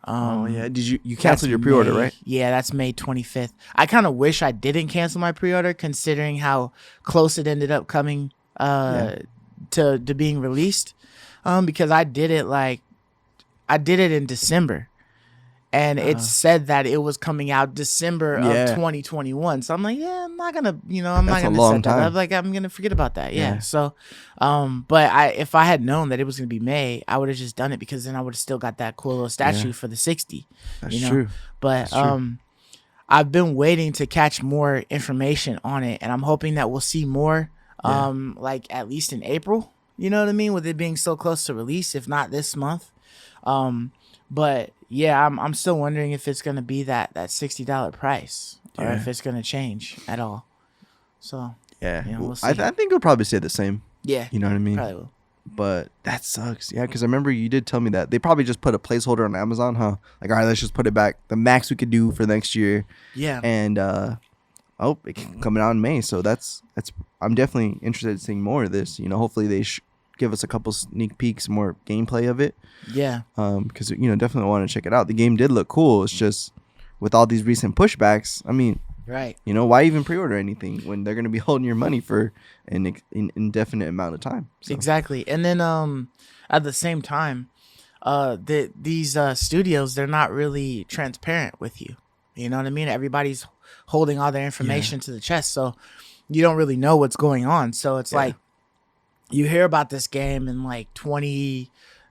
Oh yeah, did you canceled your pre-order, right? Yeah, that's May 25th. I kind of wish I didn't cancel my pre-order, considering how close it ended up coming to being released. Because I did it in December. And it said that it was coming out December of 2021. So I'm like, yeah, I'm not gonna, I'm not gonna set that up. Like, I'm gonna forget about that. Yeah. So, but if I had known that it was gonna be May, I would have just done it, because then I would have still got that cool little statue for the 60. That's true. But I've been waiting to catch more information on it, and I'm hoping that we'll see more. Like at least in April. You know what I mean? With it being so close to release, if not this month. But yeah, I'm still wondering if it's gonna be that $60 price, or if it's gonna change at all. So we'll see. I think it'll probably stay the same. Yeah, you know what I mean. Probably will. But that sucks. Yeah, because I remember you did tell me that they probably just put a placeholder on Amazon, huh? Like, all right, let's just put it back. The max we could do for next year. Yeah. And it coming out in May. So that's. I'm definitely interested in seeing more of this. Hopefully they give us a couple sneak peeks, more gameplay of it. Yeah. Because definitely want to check it out. The game did look cool. It's just with all these recent pushbacks. I mean, right. Why even pre-order anything when they're going to be holding your money for an indefinite amount of time? So. Exactly. And then at the same time, these studios, they're not really transparent with you. You know what I mean? Everybody's holding all their information to the chest, so you don't really know what's going on. So it's like you hear about this game in like early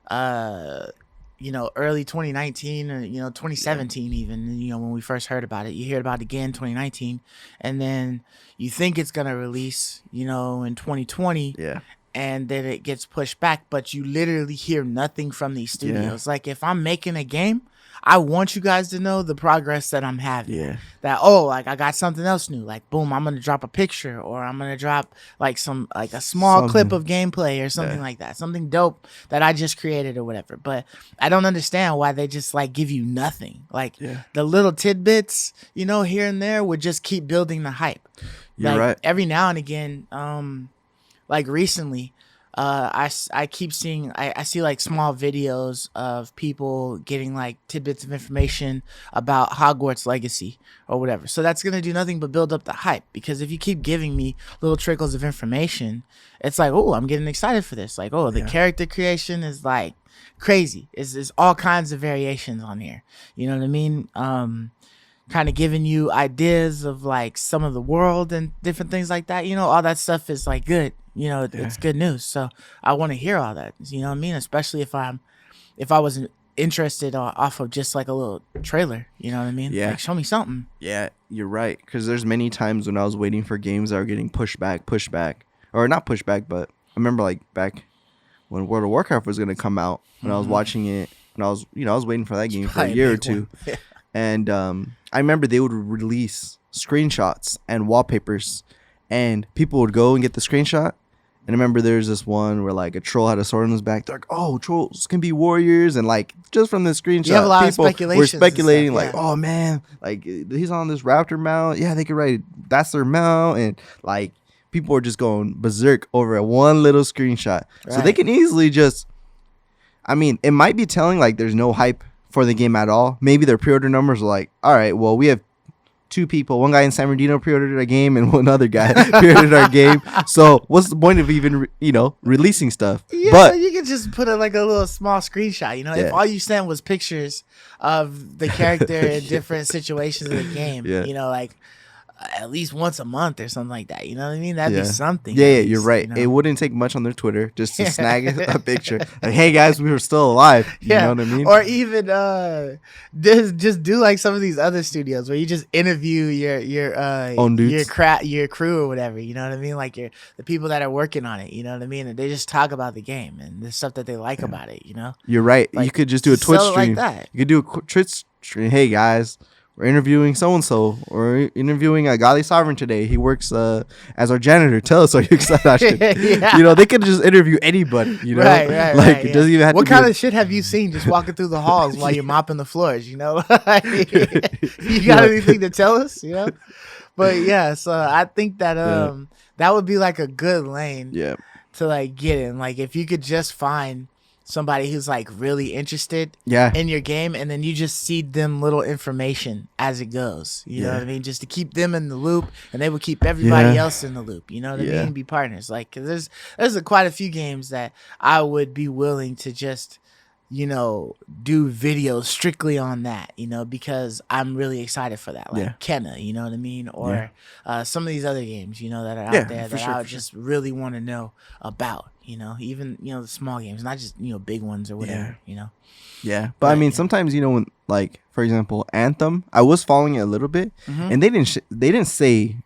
2019 or 2017 even, when we first heard about it. You hear about it again 2019, and then you think it's gonna release in 2020, and then it gets pushed back, but you literally hear nothing from these studios. Like, if I'm making a game, I want you guys to know the progress that I'm having. That, like, I got something else new. Like, boom, I'm going to drop a picture, or I'm going to drop like a small clip of gameplay or something like that. Something dope that I just created or whatever. But I don't understand why they just like give you nothing. Like the little tidbits, here and there would just keep building the hype. You're right. Every now and again, like recently, I keep seeing, I see like small videos of people getting like tidbits of information about Hogwarts Legacy or whatever. So that's going to do nothing but build up the hype, because if you keep giving me little trickles of information, it's like, oh, I'm getting excited for this. Like, the character creation is like crazy. It's all kinds of variations on here. You know what I mean? Kind of giving you ideas of like some of the world and different things like that. All that stuff is like good. It's good news. So I want to hear all that. You know what I mean? Especially if I wasn't interested off of just like a little trailer. You know what I mean? Yeah. Like, show me something. Yeah, you're right. Because there's many times when I was waiting for games that were getting pushed back, or not pushed back, but I remember like back when World of Warcraft was going to come out, when I was watching it, and I was waiting for that game for a year or two. And I remember they would release screenshots and wallpapers, and people would go and get the screenshot. And I remember there's this one where like a troll had a sword on his back. They're like, oh, trolls can be warriors. And like, just from the screenshot, you have a lot people of speculations were speculating stuff, like, oh man, like he's on this raptor mount. Yeah, they could write that's their mount. And like, people are just going berserk over one little screenshot. Right. So they can easily just, it might be telling like there's no hype for the game at all. Maybe their pre-order numbers are like, all right, well, we have 2 people. One guy in San Bernardino pre-ordered our game, and one other guy pre-ordered our game. So what's the point of even releasing stuff? Yeah, but you can just put like a little small screenshot. If all you sent was pictures of the character in different situations of the game, like at least once a month or something like that. You know what I mean? That'd be something. Yeah, you're right. It wouldn't take much on their Twitter just to snag a picture. Like, hey guys, we were still alive. You know what I mean? Or even just do like some of these other studios where you just interview your own dudes, your crew or whatever. You know what I mean? Like the people that are working on it. You know what I mean? And they just talk about the game and the stuff that they like about it. You're right. Like, you could just do a Twitch stream. Like that. You could do a Twitch stream. Hey guys, we're interviewing so-and-so. We're interviewing Gali Sovereign today. He works as our janitor. Tell us, are you excited? They could just interview anybody, Right, like, it doesn't even have what to kind of shit have you seen just walking through the halls while you're mopping the floors, You got anything to tell us, But yeah, so I think that that would be like a good lane to like get in. Like, if you could just find somebody who's like really interested Yeah. in your game, and then you just seed them little information as it goes. You know what I mean? Just to keep them in the loop, and they will keep everybody else in the loop. You know what I mean? Be partners. Like, 'cause there's quite a few games that I would be willing to just, you know, do videos strictly on that, you know, because I'm really excited for that. Like Kenna, you know what I mean? Or some of these other games, you know, that are out there that I just really want to know about, you know, even, you know, the small games, not just, you know, big ones or whatever, you know? Yeah. But I mean, sometimes, you know, when, like, for example, Anthem, I was following it a little bit and they didn't say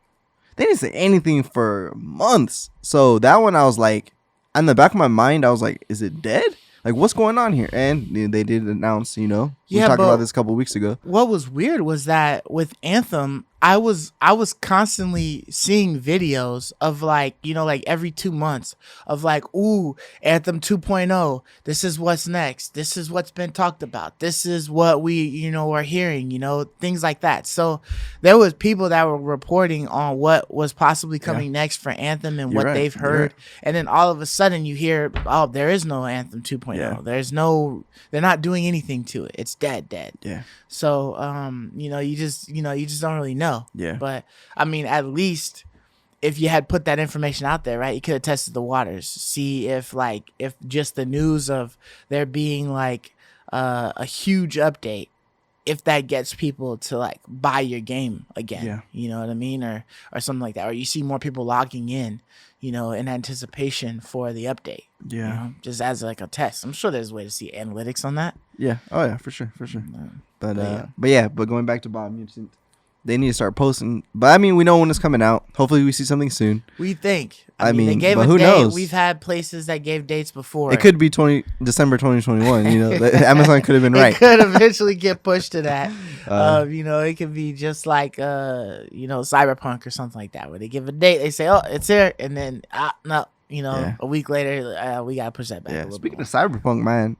anything for months. So that one I was like, in the back of my mind, I was like, is it dead? Like, what's going on here? And they did announce, you know, we talked about this a couple of weeks ago. What was weird was that with Anthem, I was constantly seeing videos of, like, you know, like every 2 months of like, ooh, Anthem 2.0. This is what's next. This is what's been talked about. This is what we, you know, are hearing, you know, things like that. So there was people that were reporting on what was possibly coming next for Anthem and what they've heard. And then all of a sudden you hear, oh, there is no Anthem 2.0. There's no, they're not doing anything to it. It's dead. Yeah. So, you know, you just don't really know. Yeah. But I mean, at least if you had put that information out there, right, you could have tested the waters, see if just the news of there being like a huge update, if that gets people to like buy your game again, you know what I mean, or something like that, or you see more people logging in, you know, in anticipation for the update. You know, just as like a test. I'm sure there's a way to see analytics on that. Yeah. Oh yeah, for sure. But going back to Biomutant, they need to start posting. But I mean, we know when it's coming out. Hopefully, we see something soon. We think. I mean, they gave but a who date. knows? We've had places that gave dates before. It could be December 2021. You know, Amazon could have been right. It could eventually get pushed to that. You know, it could be just like you know, Cyberpunk or something like that, where they give a date, they say, "Oh, it's here," and then no, you know, a week later, we gotta push that back. Yeah. Speaking of Cyberpunk, man,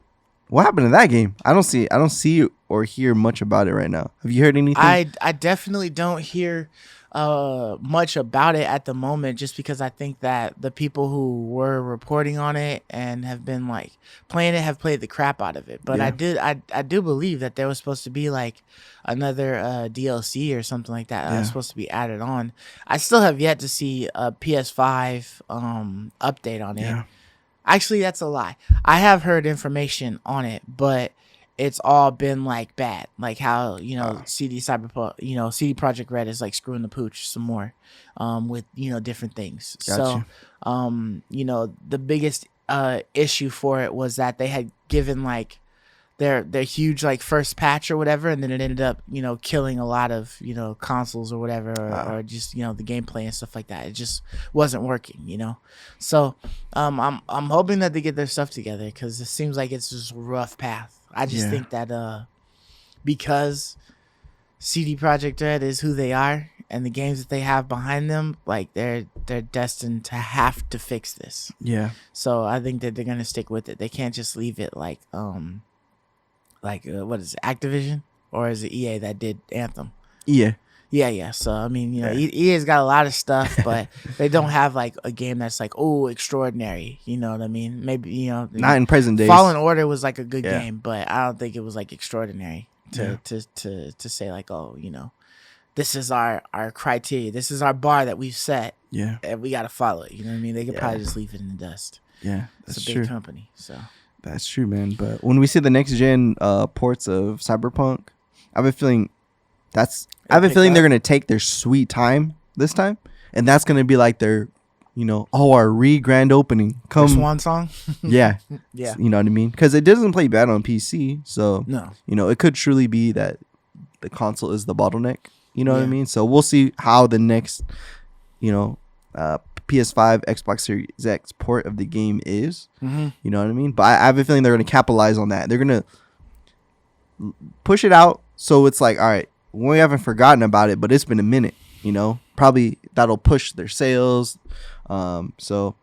what happened to that game? I don't see or hear much about it right now. Have you heard anything? I definitely don't hear much about it at the moment, just because I think that the people who were reporting on it and have been like playing it have played the crap out of it. But I do believe that there was supposed to be like another DLC or something like that that was supposed to be added on. I still have yet to see a PS5 update on it. Actually, that's a lie. I have heard information on it, but it's all been like bad, like how, you know, CD Projekt Red is like screwing the pooch some more, with, you know, different things. Gotcha. So, you know, the biggest issue for it was that they had given like their huge like first patch or whatever, and then it ended up, you know, killing a lot of, you know, consoles or whatever, or just, you know, the gameplay and stuff like that. It just wasn't working, you know. So I'm hoping that they get their stuff together, because it seems like it's just a rough path. I just think that because CD Projekt Red is who they are, and the games that they have behind them, like they're destined to have to fix this. Yeah. So I think that they're gonna stick with it. They can't just leave it like what is it, Activision, or is it EA that did Anthem? Yeah. So I mean, you know, EA's got a lot of stuff, but they don't have like a game that's like, oh, extraordinary. You know what I mean? Maybe, you know, not in present days. Fallen Order was like a good game, but I don't think it was like extraordinary to say like, oh, you know, this is our criteria, this is our bar that we've set. Yeah, and we got to follow it. You know what I mean? They could probably just leave it in the dust. Yeah, it's a big company. So that's true, man. But when we see the next gen ports of Cyberpunk, I have a feeling they're gonna take their sweet time this time, and that's gonna be like their, you know, our grand opening. Come swan song. Yeah. You know what I mean? Because it doesn't play bad on PC, so no, you know, it could truly be that the console is the bottleneck. You know what I mean? So we'll see how the next, you know, PS5, Xbox Series X port of the game is. You know what I mean? But I have a feeling they're gonna capitalize on that. They're gonna push it out so it's like, all right, we haven't forgotten about it, but it's been a minute, you know, probably that'll push their sales. So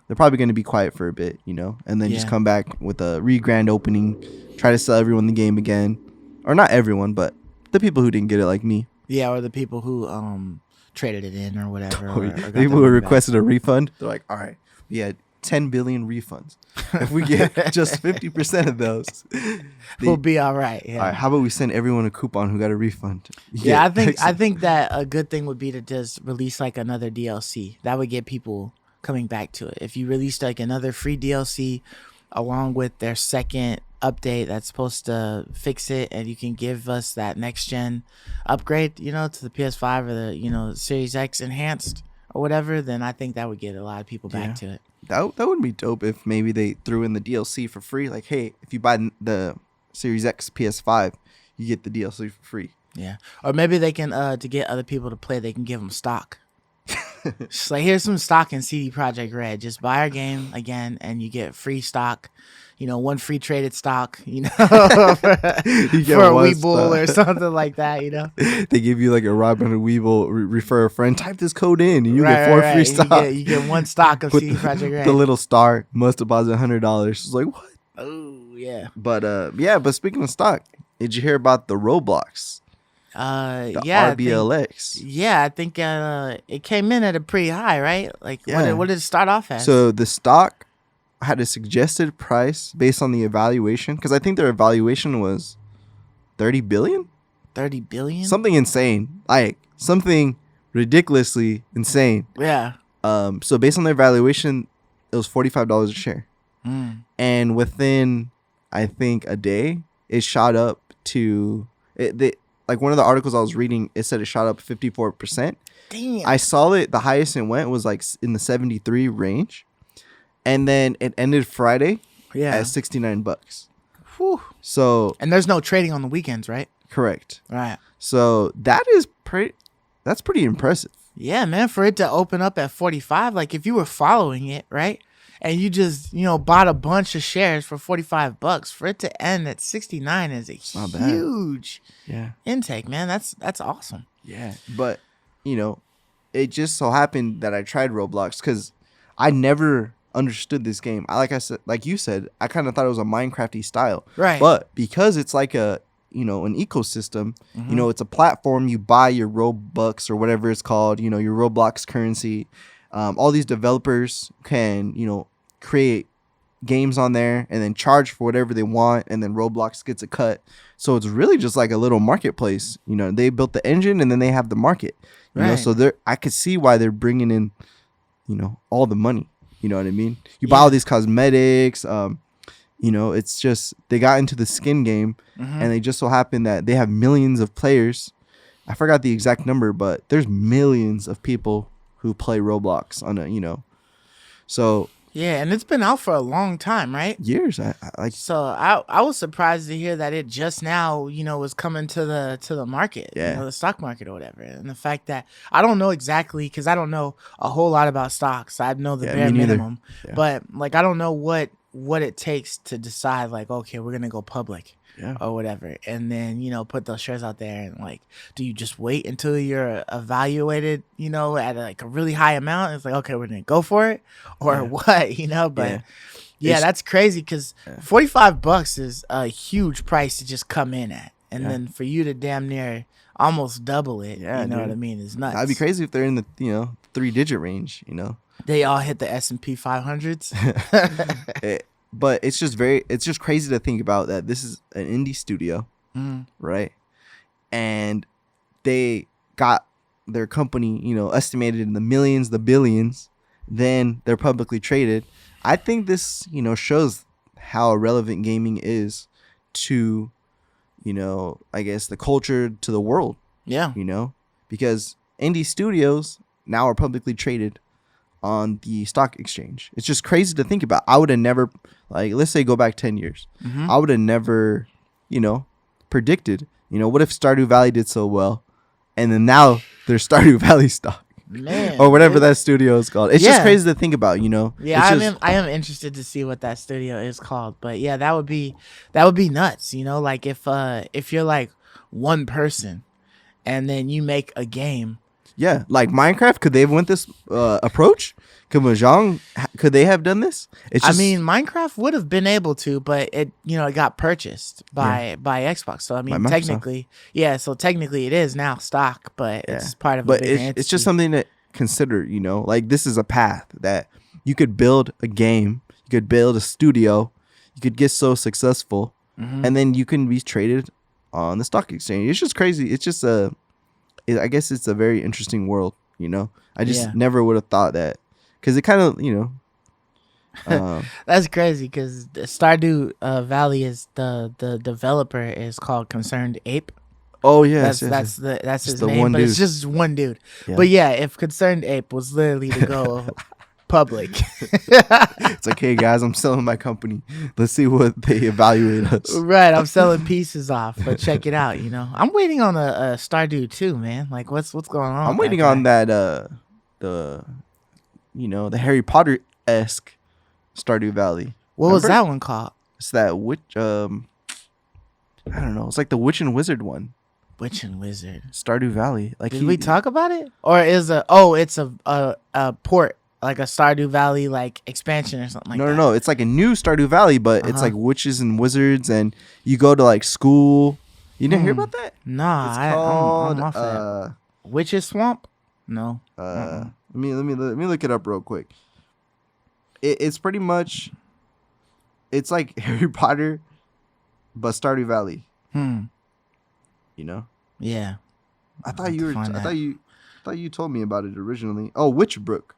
they're probably going to be quiet for a bit, you know, and then just come back with a grand opening, try to sell everyone the game again, or not everyone, but the people who didn't get it, like me. Yeah. Or the people who, traded it in or whatever. People who requested a refund. They're like, all right, 10 billion refunds. If we get just 50% of those, we'll be all right. Yeah. All right. How about we send everyone a coupon who got a refund? Yeah, I think that a good thing would be to just release like another DLC. That would get people coming back to it. If you released like another free DLC along with their second update that's supposed to fix it, and you can give us that next gen upgrade, to the PS5 or the Series X enhanced or whatever, then I think that would get a lot of people back to it. That would be dope if maybe they threw in the DLC for free. Like, hey, if you buy the Series X PS5, you get the DLC for free. Yeah, or maybe they can to get other people to play, they can give them stock. Just like, here's some stock in CD Projekt Red. Just buy our game again, and you get free stock. One free traded stock. For a Weeble or something like that. They give you like a Robin Hood Weeble. Refer a friend. Type this code in, and you get 4 free stock. You get 1 stock of CD Projekt Red. The little star must deposit $100. It's like, what? Oh yeah. But speaking of stock, did you hear about the Roblox? RBLX. I think it came in at a pretty high, right? Like, what did it start off as? So the stock had a suggested price based on the evaluation, because I think their evaluation was 30 billion. 30 billion? Something insane, like something ridiculously insane. Yeah. So based on their evaluation, it was $45 a share, and within I think a day, it shot up to like one of the articles I was reading, it said it shot up 54%. Damn. I saw it. The highest it went was like in the 73 range, and then it ended Friday at $69. Whew. So, and there's no trading on the weekends, right? Correct. Right. So that's pretty impressive. Yeah, man. For it to open up at 45, like if you were following it, right, and you just bought a bunch of shares for $45, for it to end at 69 is a huge intake, man. That's awesome. Yeah, but it just so happened that I tried Roblox because I never understood this game. Like you said, I kind of thought it was a Minecraft-y style, right? But because it's like an ecosystem, it's a platform. You buy your Robux or whatever it's called, your Roblox currency. All these developers can create games on there and then charge for whatever they want, and then Roblox gets a cut. So it's really just like a little marketplace. They built the engine and then they have the market. So I could see why they're bringing in all the money. You know what I mean? You buy all these cosmetics. It's just they got into the skin game, and they just so happen that they have millions of players. I forgot the exact number, but there's millions of people who play Roblox on so. Yeah, and it's been out for a long time, right? Years. So I was surprised to hear that it just now, was coming to the market, the stock market or whatever. And the fact that I don't know exactly, because I don't know a whole lot about stocks. I know the bare minimum, but like I don't know what it takes to decide like, okay, we're gonna go public. Or whatever, and then put those shares out there, and like, do you just wait until you're evaluated at like a really high amount? It's like, okay, we're gonna go for it, or what, but that's crazy, because $45 is a huge price to just come in at, and then for you to damn near almost double it, what I mean, is nuts. That'd be crazy if they're in the 3-digit range. They all hit the S&P 500s. But it's just crazy to think about that this is an indie studio, right? And they got their company, estimated in the millions, the billions. Then they're publicly traded. I think this, shows how relevant gaming is to, I guess the culture, to the world. Yeah. Because indie studios now are publicly traded on the stock exchange. It's just crazy to think about. I would have never, like, let's say go back 10 years. I would have never, predicted, what if Stardew Valley did so well, and then now there's Stardew Valley stock. Man, or whatever that studio is called. It's just crazy to think about, Yeah, I am interested to see what that studio is called. But yeah, that would be nuts, like if you're like one person and then you make a game. Yeah, like Minecraft, could they have went this approach? Could Mojang, could they have done this? Minecraft would have been able to, but it got purchased by Xbox. So technically, technically it is now stock, but it's part of a big entity. It's just something to consider, like this is a path that you could build a game, you could build a studio, you could get so successful, and then you can be traded on the stock exchange. It's just crazy. It's just I guess it's a very interesting world, you know. I just never would have thought that, because it kind of, you know. That's crazy, because Stardew Valley is the developer is called Concerned Ape. Oh yeah, that's his name, but it's just one dude. Yeah. But yeah, if Concerned Ape was literally to go public, it's like, hey guys, I'm selling my company. Let's see what they evaluate us. Right, I'm selling pieces off, but check it out. You know, I'm waiting on a Stardew too, man. Like, what's going on? I'm waiting on that the Harry Potter-esque Stardew Valley. What was that one called? It's that witch. I don't know. It's like the Witch and Wizard one. Witch and Wizard. Stardew Valley. Like, did we talk about it? Or it's a port, like a Stardew Valley like expansion or something like that. No. It's like a new Stardew Valley, but it's like witches and wizards, and you go to like school. You didn't hear about that? Nah, it's called I'm off that. Witch's Swamp? No. Let me look it up real quick. It's pretty much, it's like Harry Potter, but Stardew Valley. You know? Yeah. I thought you told me about it originally. Oh, Witchbrook.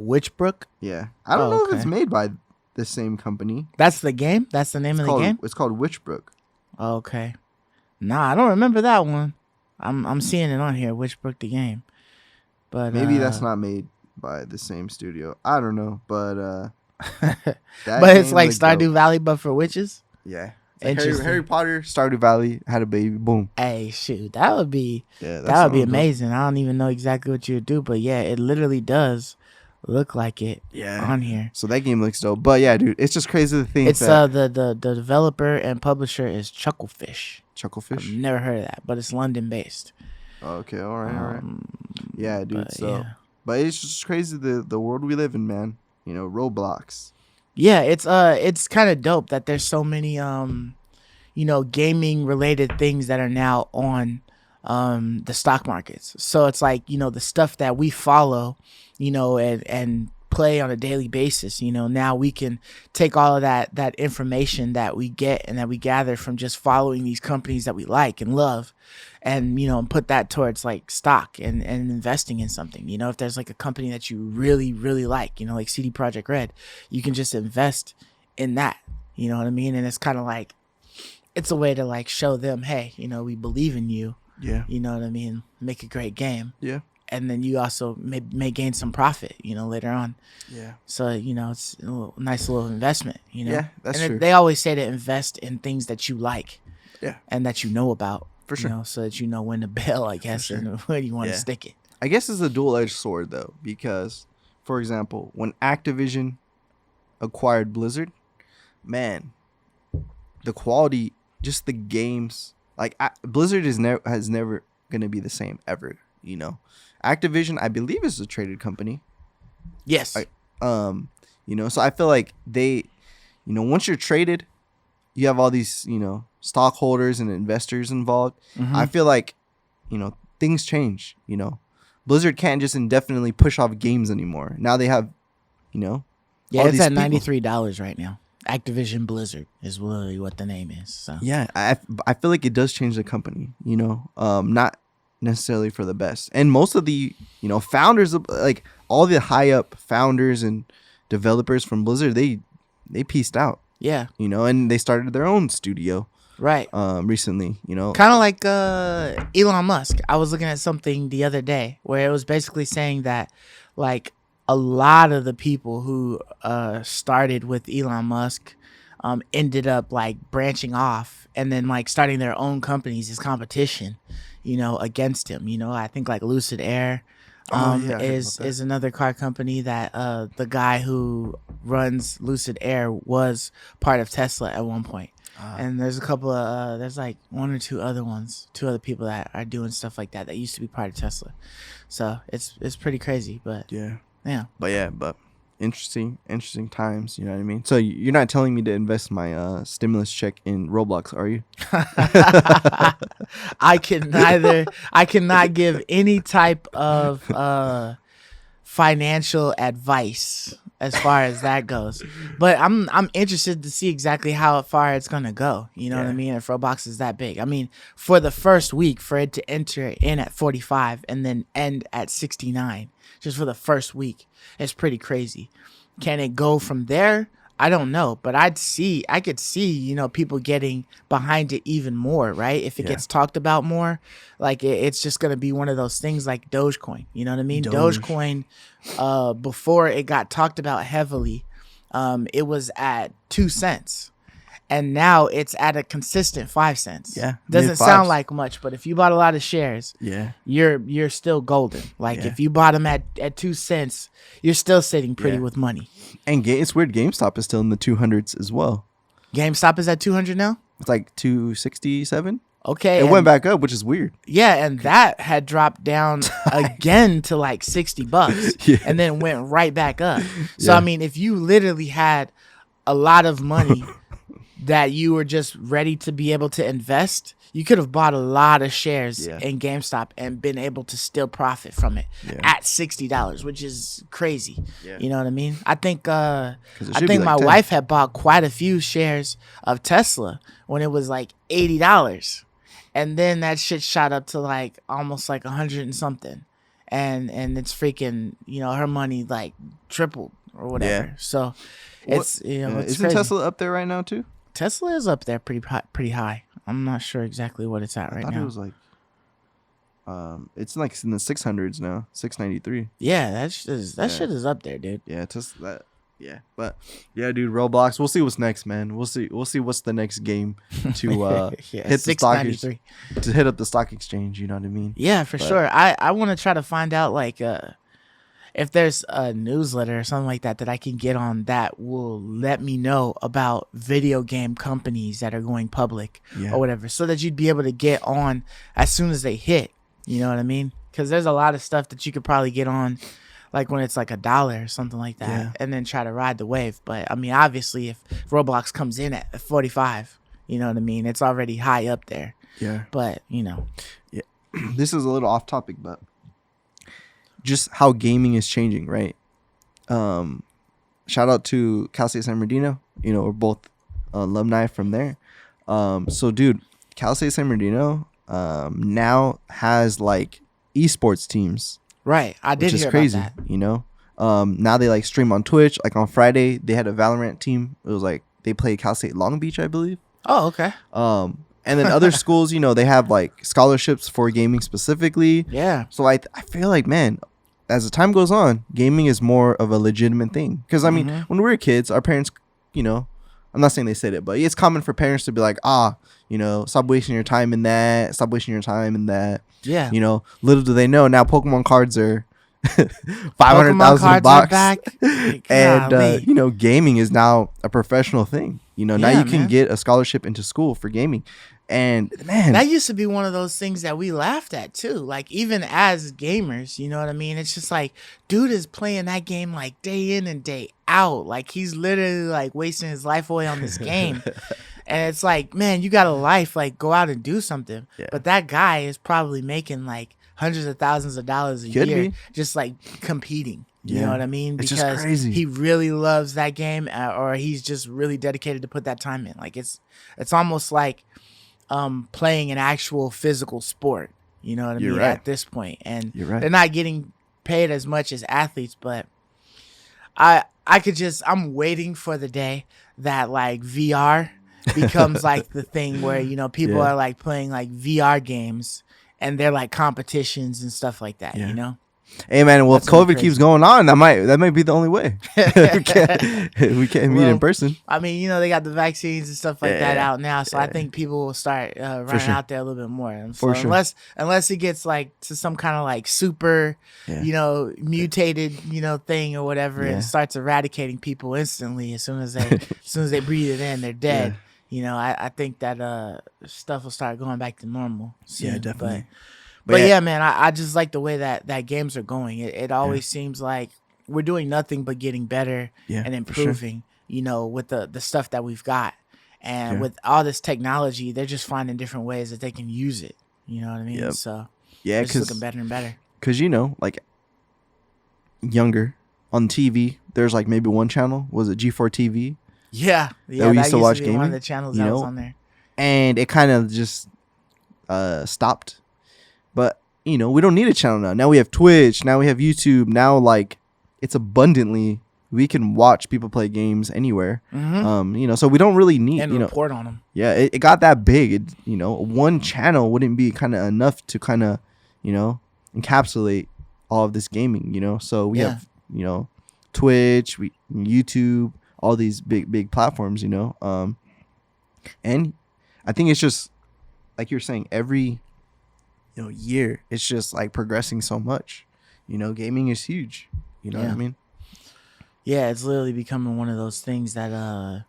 Witchbrook? Yeah. I don't know if it's made by the same company. That's the game? That's the name of the game? It's called Witchbrook. Okay. Nah, I don't remember that one. I'm seeing it on here, Witchbrook the game. But maybe that's not made by the same studio. I don't know, but but it's like Stardew Valley, but for witches. Yeah, Harry Potter, Stardew Valley had a baby. Boom. Hey, shoot, that would be amazing. I don't even know exactly what you would do, but yeah, it literally does look like it. On here. So that game looks dope. But yeah, dude, it's just crazy to think it's the developer and publisher is Chucklefish. Chucklefish. I've never heard of that, but it's London based. Okay, all right. Yeah, dude. But it's just crazy the world we live in, man. You know, Roblox. Yeah, it's kind of dope that there's so many gaming related things that are now on the stock markets. So it's like, the stuff that we follow, and play on a daily basis, now we can take all of that information that we get and that we gather from just following these companies that we like and love, and put that towards like stock and investing in something. If there's like a company that you really really like, like CD Projekt Red, you can just invest in that. You know what I mean? And it's kind of like, it's a way to like show them, hey, we believe in you. Yeah. You know what I mean? Make a great game. Yeah. And then you also may gain some profit, later on. Yeah. So, it's a nice little investment, Yeah, that's true. They always say to invest in things that you like. Yeah. And that you know about. For sure. So that you know when to bail, I guess, and where you want to stick it. I guess it's a dual-edged sword, though, because, for example, when Activision acquired Blizzard, man, the quality, just the games, like Blizzard has never going to be the same ever, Activision, I believe, is a traded company. Yes. So I feel like they, once you're traded, you have all these, stockholders and investors involved. Mm-hmm. I feel like, things change, Blizzard can't just indefinitely push off games anymore. Now they have, Yeah, it's at $93 right now. Activision Blizzard is really what the name is. So. Yeah, I feel like it does change the company, not necessarily for the best. And most of the founders of, like, all the high up founders and developers from Blizzard, they pieced out. Yeah. And they started their own studio. Right. Recently, kind of like Elon Musk. I was looking at something the other day where it was basically saying that, like, a lot of the people who started with Elon Musk ended up like branching off and then like starting their own companies as competition, against him. I think like Lucid Air is another car company that the guy who runs Lucid Air was part of Tesla at one point. And there's a couple of there's like one or two other people that are doing stuff like that used to be part of Tesla. So it's pretty crazy, but but interesting times, you know what I mean? So you're not telling me to invest my stimulus check in Roblox, are you? I cannot give any type of financial advice as far as that goes. But I'm interested to see exactly how far it's gonna go. You know what I mean? If Roblox is that big. I mean, for the first week, for it to enter in at 45 and then end at 69, just for the first week, it's pretty crazy. Can it go from there? I don't know, but I could see, you know, people getting behind it even more, right? If it gets talked about more, like it's just going to be one of those things like Dogecoin, you know what I mean? Dogecoin, before it got talked about heavily, it was at 2 cents. And now it's at a consistent 5 cents. Yeah. Doesn't sound like much, but if you bought a lot of shares, you're still golden. Like if you bought them at 2 cents, you're still sitting pretty with money. And it's weird. GameStop is still in the 200s as well. GameStop is at 200 now? It's like 267. Okay. It went back up, which is weird. Yeah, and that had dropped down again to like $60 and then went right back up. So I mean, if you literally had a lot of money that you were just ready to be able to invest, you could have bought a lot of shares in GameStop and been able to still profit from it at $60, which is crazy. You know what I mean? I think my wife had bought quite a few shares of Tesla when it was like $80, and then that shit shot up to like almost like 100 and something, and it's freaking, you know, her money like tripled or whatever. So it's, you know, it's isn't crazy. Tesla up there right now too? Tesla is up there pretty high. I'm not sure exactly what it's at right now. It was like, it's like in the 600s now, 693. Yeah, that shit is up there, dude. Yeah, Tesla. But yeah, dude, Roblox. We'll see what's next, man. We'll see what's the next game to hit the stock to hit up the stock exchange. You know what I mean? Yeah, for sure. I want to try to find out like if there's a newsletter or something like that I can get on that will let me know about video game companies that are going public or whatever, so that you'd be able to get on as soon as they hit. You know what I mean? Because there's a lot of stuff that you could probably get on like when it's like $1 or something like that, and then try to ride the wave. But I mean, obviously, if Roblox comes in at 45, you know what I mean? It's already high up there. Yeah. But, you know. Yeah. This is a little off topic, but just how gaming is changing, right? Shout out to Cal State San Bernardino. You know, we're both alumni from there. So, dude, Cal State San Bernardino now has like esports teams. Right, I did hear crazy, about that. You know, now they like stream on Twitch. Like on Friday, they had a Valorant team. It was like they played Cal State Long Beach, I believe. Oh, okay. And then other schools, you know, they have like scholarships for gaming specifically. Yeah. So I feel like, man, as the time goes on, gaming is more of a legitimate thing. Because I mean, when we were kids, our parents, you know, I'm not saying they said it, but it's common for parents to be like, you know, stop wasting your time in that. Stop wasting your time in that. Yeah. You know, little do they know now Pokemon cards are $500,000 and you know, gaming is now a professional thing. You know, now you can get a scholarship into school for gaming. And man, that used to be one of those things that we laughed at too. Like even as gamers, you know what I mean? It's just like, dude is playing that game like day in and day out. Like he's literally like wasting his life away on this game. And it's like, man, you got a life, like go out and do something. Yeah. But that guy is probably making like hundreds of thousands of dollars a year just like competing. You know what I mean? It's because just crazy. He really loves that game, or he's just really dedicated to put that time in. Like it's almost like playing an actual physical sport. You know what I mean? Right. At this point. And they're not getting paid as much as athletes, but I'm waiting for the day that like VR becomes like the thing where, you know, people are like playing like VR games and they're like competitions and stuff like that, you know? Hey man, well, if COVID keeps going on, that might be the only way. we can't meet in person. I mean, you know, they got the vaccines and stuff like that out now, so I think people will start running out there a little bit more. And so unless it gets like to some kind of like super, you know, mutated, you know, thing or whatever, and starts eradicating people instantly as soon as they breathe it in, they're dead. You know, I think that stuff will start going back to normal soon. Yeah, definitely. But yeah, man, I just like the way that games are going. It always seems like we're doing nothing but getting better and improving, you know, with the stuff that we've got. And with all this technology, they're just finding different ways that they can use it. You know what I mean? So it's looking better and better. Because, you know, like younger on TV, there's like maybe one channel. Was it G4 TV? Yeah. That we used to watch gaming. One of the channels that was on there. And it kind of just stopped. But, we don't need a channel now. Now we have Twitch. Now we have YouTube. Now, like, it's abundantly, we can watch people play games anywhere. Mm-hmm. So we don't really need, and report on them. Yeah, it got that big. One channel wouldn't be kind of enough to kind of, encapsulate all of this gaming, So we have, Twitch, YouTube, all these big platforms, and I think it's just like you're saying, every year it's just like progressing so much. Gaming is huge. You know what I mean? Yeah, it's literally becoming one of those things that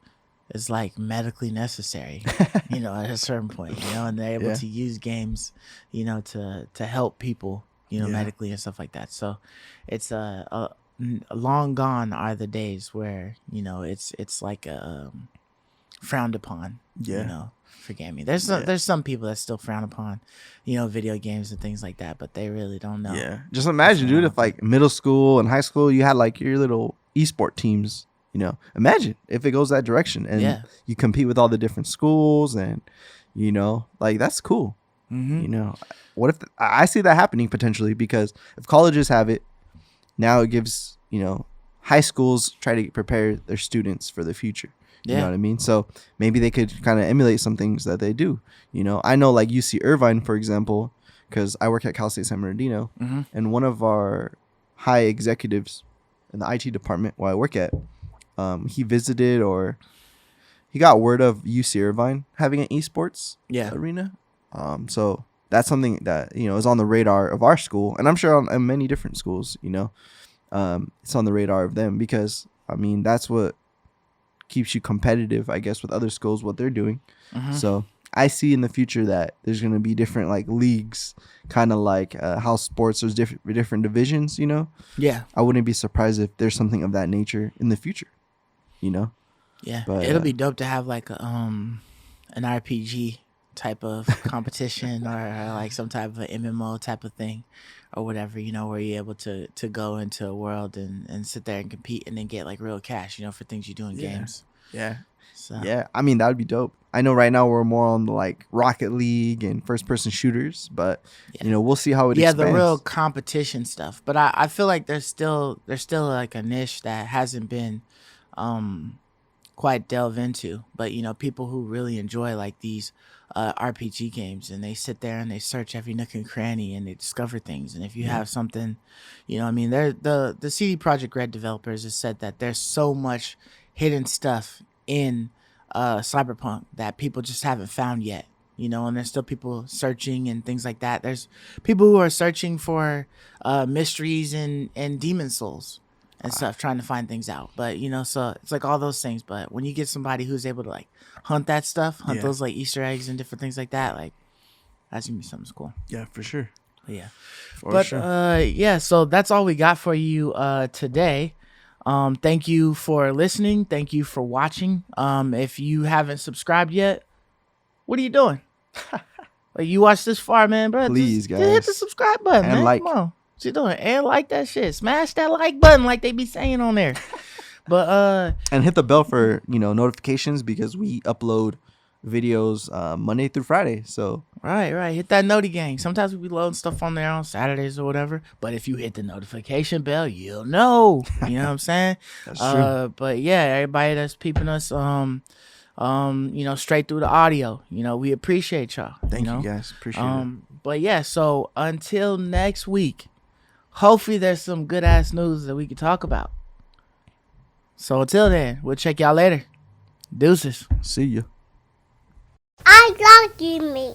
is like medically necessary. At a certain point, and they're able to use games, to help people, medically and stuff like that. So it's long gone are the days where it's like frowned upon. For gaming. There's some people that still frown upon, video games and things like that, but they really don't know. Yeah. Just imagine, dude, if like middle school and high school you had like your little esport teams, Imagine if it goes that direction and you compete with all the different schools and like that's cool. Mm-hmm. What if I see that happening potentially, because if colleges have it, now it gives, high schools try to prepare their students for the future. You know what I mean? So maybe they could kind of emulate some things that they do. I know like UC Irvine, for example, because I work at Cal State San Bernardino, and one of our high executives in the IT department where I work at, he visited or he got word of UC Irvine having an esports arena. So that's something that, is on the radar of our school, and I'm sure on many different schools, it's on the radar of them, because, that's what keeps you competitive, I guess, with other schools, what they're doing. So I see in the future that there's going to be different like leagues, kind of like how sports, there's different divisions, I wouldn't be surprised if there's something of that nature in the future, but it'll be dope to have like an RPG type of competition or like some type of MMO type of thing or whatever, where you're able to go into a world and sit there and compete and then get like real cash, for things you do in games. So that would be dope. I know right now we're more on the like Rocket League and first person shooters, but we'll see how it expands. The real competition stuff. But I feel like there's still like a niche that hasn't been quite delved into, but people who really enjoy like these RPG games, and they sit there and they search every nook and cranny and they discover things. And if you have something, the CD Projekt Red developers have said that there's so much hidden stuff in Cyberpunk that people just haven't found yet, and there's still people searching and things like that. There's people who are searching for mysteries and demon souls and stuff, trying to find things out. But so it's like all those things, but when you get somebody who's able to like hunt that stuff, those like Easter eggs and different things like that, like that's gonna be something cool. For sure. So that's all we got for you today. Thank you for listening, thank you for watching. If you haven't subscribed yet, what are you doing? Like, you watched this far, man, bro, please just hit the subscribe button, and man. like. Come on. What you doing? And like that shit. Smash that like button like they be saying on there. But and hit the bell for notifications, because we upload videos Monday through Friday. So right. Hit that noti gang. Sometimes we be loading stuff on there on Saturdays or whatever. But if you hit the notification bell, you'll know. You know what I'm saying? That's true. But yeah, everybody that's peeping us straight through the audio, we appreciate y'all. Thank you guys. Appreciate it. But yeah, so until next week, hopefully there's some good ass news that we can talk about. So until then, we'll check y'all later. Deuces. See ya. I love you, me.